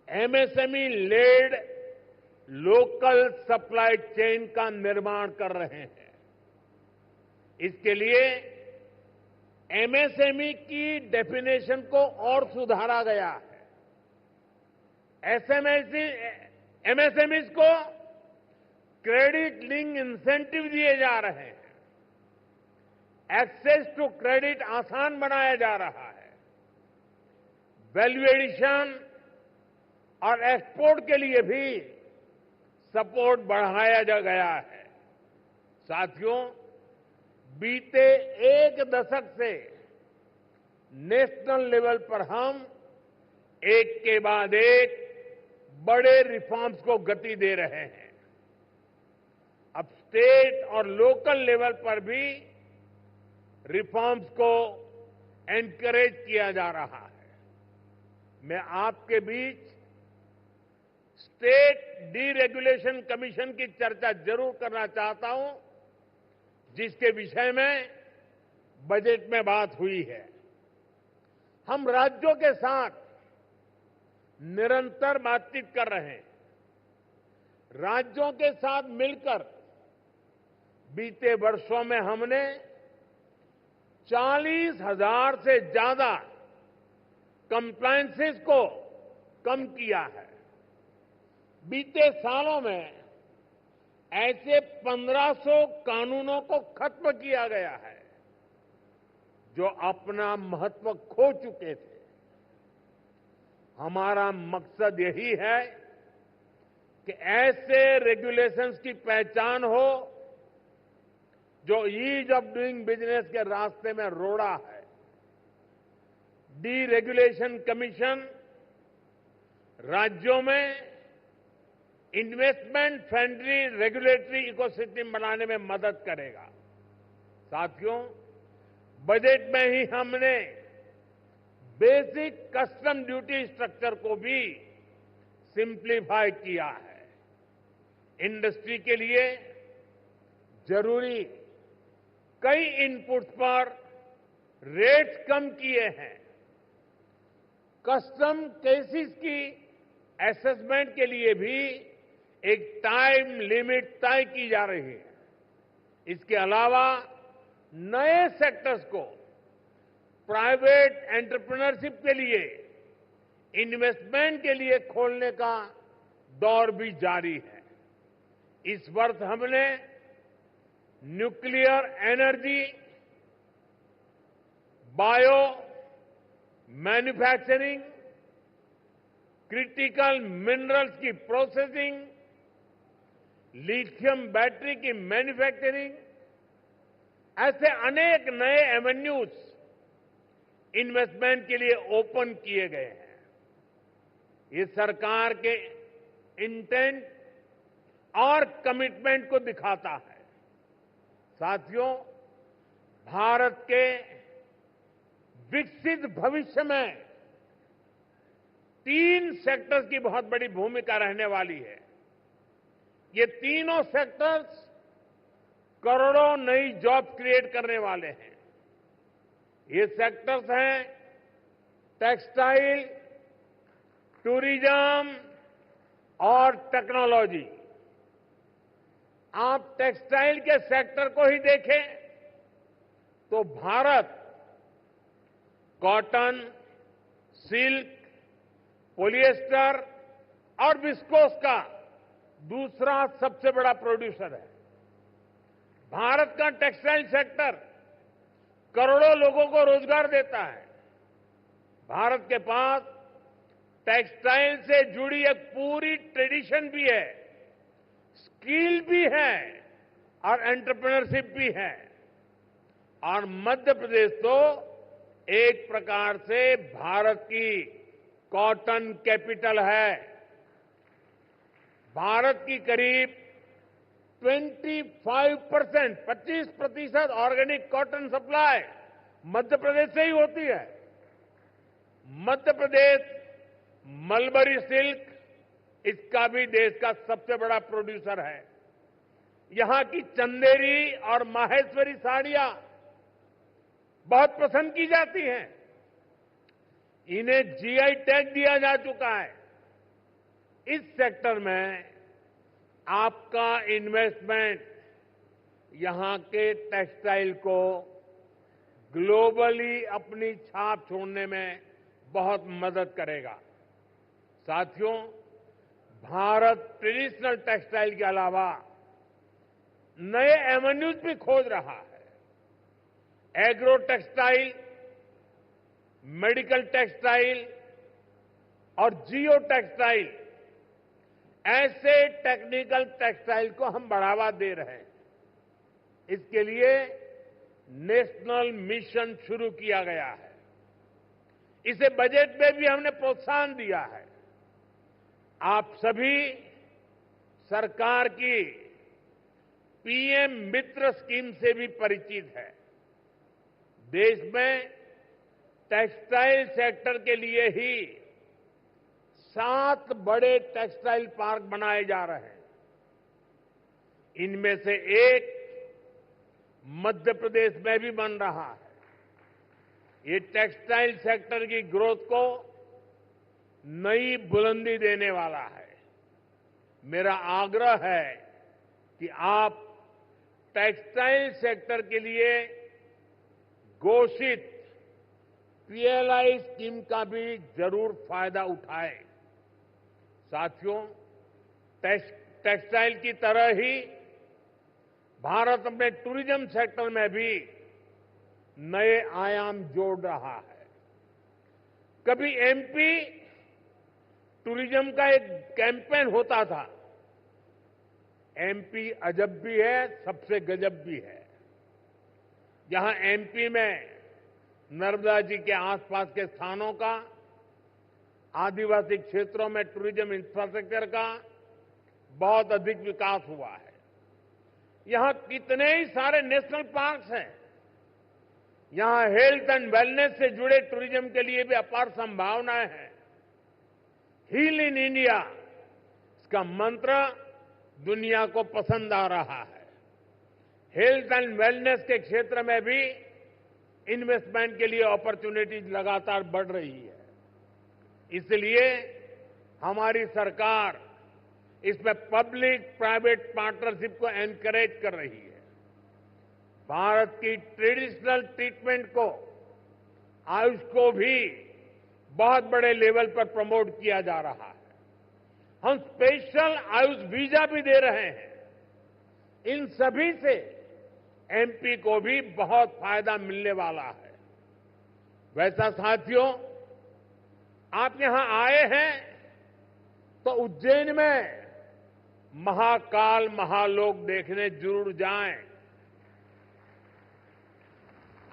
MSME led local supply chain का निर्माण कर रहे हैं। इसके लिए एमएसएमई की डेफिनेशन को और सुधारा गया है। एमएसएमईज को क्रेडिट लिंक इंसेंटिव दिए जा रहे हैं। एक्सेस टू क्रेडिट आसान बनाया जा रहा है। वैल्यू एडिशन और एक्सपोर्ट के लिए भी सपोर्ट बढ़ाया जा गया है। साथियों, बीते एक दशक से नेशनल लेवल पर हम एक के बाद एक बड़े रिफॉर्म्स को गति दे रहे हैं। अब स्टेट और लोकल लेवल पर भी रिफॉर्म्स को एनकरेज किया जा रहा है। मैं आपके बीच स्टेट डीरेगुलेशन कमीशन की चर्चा जरूर करना चाहता हूं, जिसके विषय में बजट में बात हुई है। हम राज्यों के साथ निरंतर बातचीत कर रहे हैं। राज्यों के साथ मिलकर बीते वर्षों में हमने 40,000 से ज्यादा कंप्लायंसेस को कम किया है। बीते सालों में ऐसे 1500 कानूनों को खत्म किया गया है जो अपना महत्व खो चुके थे। हमारा मकसद यही है कि ऐसे रेगुलेशंस की पहचान हो जो ईज ऑफ डूइंग बिजनेस के रास्ते में रोड़ा है। डीरेगुलेशन कमीशन राज्यों में इन्वेस्टमेंट फ्रेंडली रेगुलेटरी इकोसिस्टम बनाने में मदद करेगा। साथियों, बजट में ही हमने बेसिक कस्टम ड्यूटी स्ट्रक्चर को भी सिंप्लीफाई किया है। इंडस्ट्री के लिए जरूरी कई इनपुट्स पर रेट्स कम किए हैं। कस्टम केसेस की असेसमेंट के लिए भी एक टाइम लिमिट तय की जा रही है। इसके अलावा नए सेक्टर्स को प्राइवेट एंटरप्रेन्योरशिप के लिए इन्वेस्टमेंट के लिए खोलने का दौर भी जारी है। इस वर्ष हमने nuclear energy, bio manufacturing, critical minerals की प्रोसेसिंग, लिथियम बैटरी की मैन्युफैक्चरिंग, ऐसे अनेक नए एवेन्यूज इन्वेस्टमेंट के लिए ओपन किए गए हैं। ये सरकार के इंटेंट और कमिटमेंट को दिखाता है। साथियों, भारत के विकसित भविष्य में 3 सेक्टर्स की बहुत बड़ी भूमिका रहने वाली है। ये तीनों सेक्टर्स करोड़ों नई जॉब क्रिएट करने वाले हैं। ये सेक्टर्स हैं टेक्सटाइल, टूरिज्म और टेक्नोलॉजी। आप टेक्सटाइल के सेक्टर को ही देखें तो भारत कॉटन, सिल्क, पॉलिएस्टर और विस्कोस का दूसरा सबसे बड़ा प्रोड्यूसर है। भारत का टेक्सटाइल सेक्टर करोड़ों लोगों को रोजगार देता है। भारत के पास टेक्सटाइल से जुड़ी एक पूरी ट्रेडिशन भी है, स्किल भी है और एंटरप्रेन्योरशिप भी है। और मध्य प्रदेश तो एक प्रकार से भारत की कॉटन कैपिटल है। भारत की करीब 25% organic cotton supply Madhya Pradesh से ही होती है। मध्य प्रदेश मलबरी सिल्क, इसका भी देश का सबसे बड़ा प्रोड्यूसर है। यहां की चंदेरी और माहेश्वरी साड़ियां बहुत पसंद की जाती हैं। इन्हें जीआई टैग दिया जा चुका है। इस सेक्टर में आपका इन्वेस्टमेंट यहां के टेक्सटाइल को ग्लोबली अपनी छाप छोड़ने में बहुत मदद करेगा। साथियों, भारत ट्रेडिशनल टेक्सटाइल के अलावा नए एवेन्यूज भी खोज रहा है। एग्रो टेक्सटाइल, मेडिकल टेक्सटाइल और जियो टेक्सटाइल, ऐसे टेक्निकल टेक्सटाइल को हम बढ़ावा दे रहे हैं। इसके लिए नेशनल मिशन शुरू किया गया है। इसे बजट में भी हमने प्रोत्साहन दिया है। आप सभी सरकार की पीएम मित्र स्कीम से भी परिचित है। देश में टेक्सटाइल सेक्टर के लिए ही 7 बड़े टेक्सटाइल पार्क बनाए जा रहे हैं। इनमें से एक मध्य प्रदेश में भी बन रहा है। ये टेक्सटाइल सेक्टर की ग्रोथ को नई बुलंदी देने वाला है। मेरा आग्रह है कि आप टेक्सटाइल सेक्टर के लिए घोषित पीएलआई स्कीम का भी जरूर फायदा उठाएं। साथियों, टेक्सटाइल की तरह ही भारत अपने टूरिज्म सेक्टर में भी नए आयाम जोड़ रहा है। कभी एमपी टूरिज्म का एक कैंपेन होता था, एमपी अजब भी है, सबसे गजब भी है। जहां एमपी में नर्मदा जी के आसपास के स्थानों का, आदिवासी क्षेत्रों में टूरिज्म इंफ्रास्ट्रक्चर का बहुत अधिक विकास हुआ है। यहां कितने ही सारे नेशनल पार्क्स हैं। यहां हेल्थ एंड वेलनेस से जुड़े टूरिज्म के लिए भी अपार संभावनाएं हैं। हील इन इंडिया, इसका मंत्र दुनिया को पसंद आ रहा है। हेल्थ एंड वेलनेस के क्षेत्र में भी इन्वेस्टमेंट के लिए अपॉर्चुनिटीज लगातार बढ़ रही है। इसलिए हमारी सरकार इसमें पब्लिक प्राइवेट पार्टनरशिप को एनकरेज कर रही है। भारत की ट्रेडिशनल ट्रीटमेंट को, आयुष को भी बहुत बड़े लेवल पर प्रमोट किया जा रहा है। हम स्पेशल आयुष वीजा भी दे रहे हैं। इन सभी से एमपी को भी बहुत फायदा मिलने वाला है। वैसा साथियों, आप यहां आए हैं तो उज्जैन में महाकाल महालोक देखने जरूर जाएं।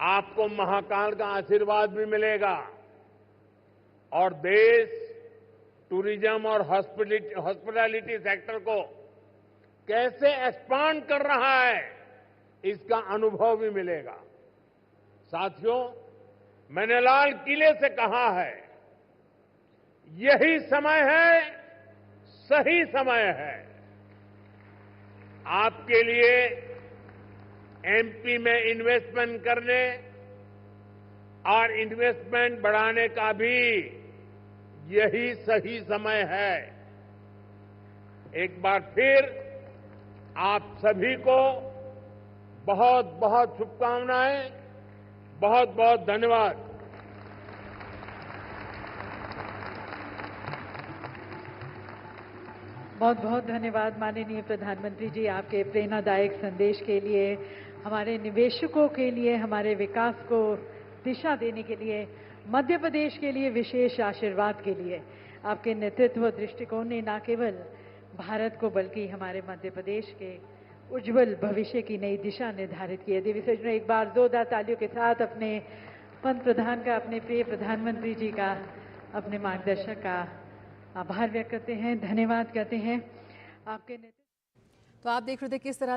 आपको महाकाल का आशीर्वाद भी मिलेगा और देश टूरिज्म और हॉस्पिटैलिटी सेक्टर को कैसे एक्सपांड कर रहा है, इसका अनुभव भी मिलेगा। साथियों, मैंने लाल किले से कहा है, यही समय है, सही समय है आपके लिए एमपी में इन्वेस्टमेंट करने और इन्वेस्टमेंट बढ़ाने का भी यही सही समय है। एक बार फिर आप सभी को बहुत बहुत शुभकामनाएं, बहुत बहुत धन्यवाद। बहुत बहुत धन्यवाद माननीय प्रधानमंत्री जी, आपके प्रेरणादायक संदेश के लिए, हमारे निवेशकों के लिए, हमारे विकास को दिशा देने के लिए, मध्य प्रदेश के लिए विशेष आशीर्वाद के लिए। आपके नेतृत्व दृष्टिकोण ने न केवल भारत को बल्कि हमारे मध्य प्रदेश के उज्जवल भविष्य की नई दिशा निर्धारित की है। देवी सज्जनों, एक बार जोरदार तालियों के साथ अपने पंत प्रधान का, अपने प्रिय प्रधानमंत्री जी का, अपने मार्गदर्शक का आभार व्यक्त करते हैं, धन्यवाद करते हैं। आपके तो आप देख रहे थे किस तरह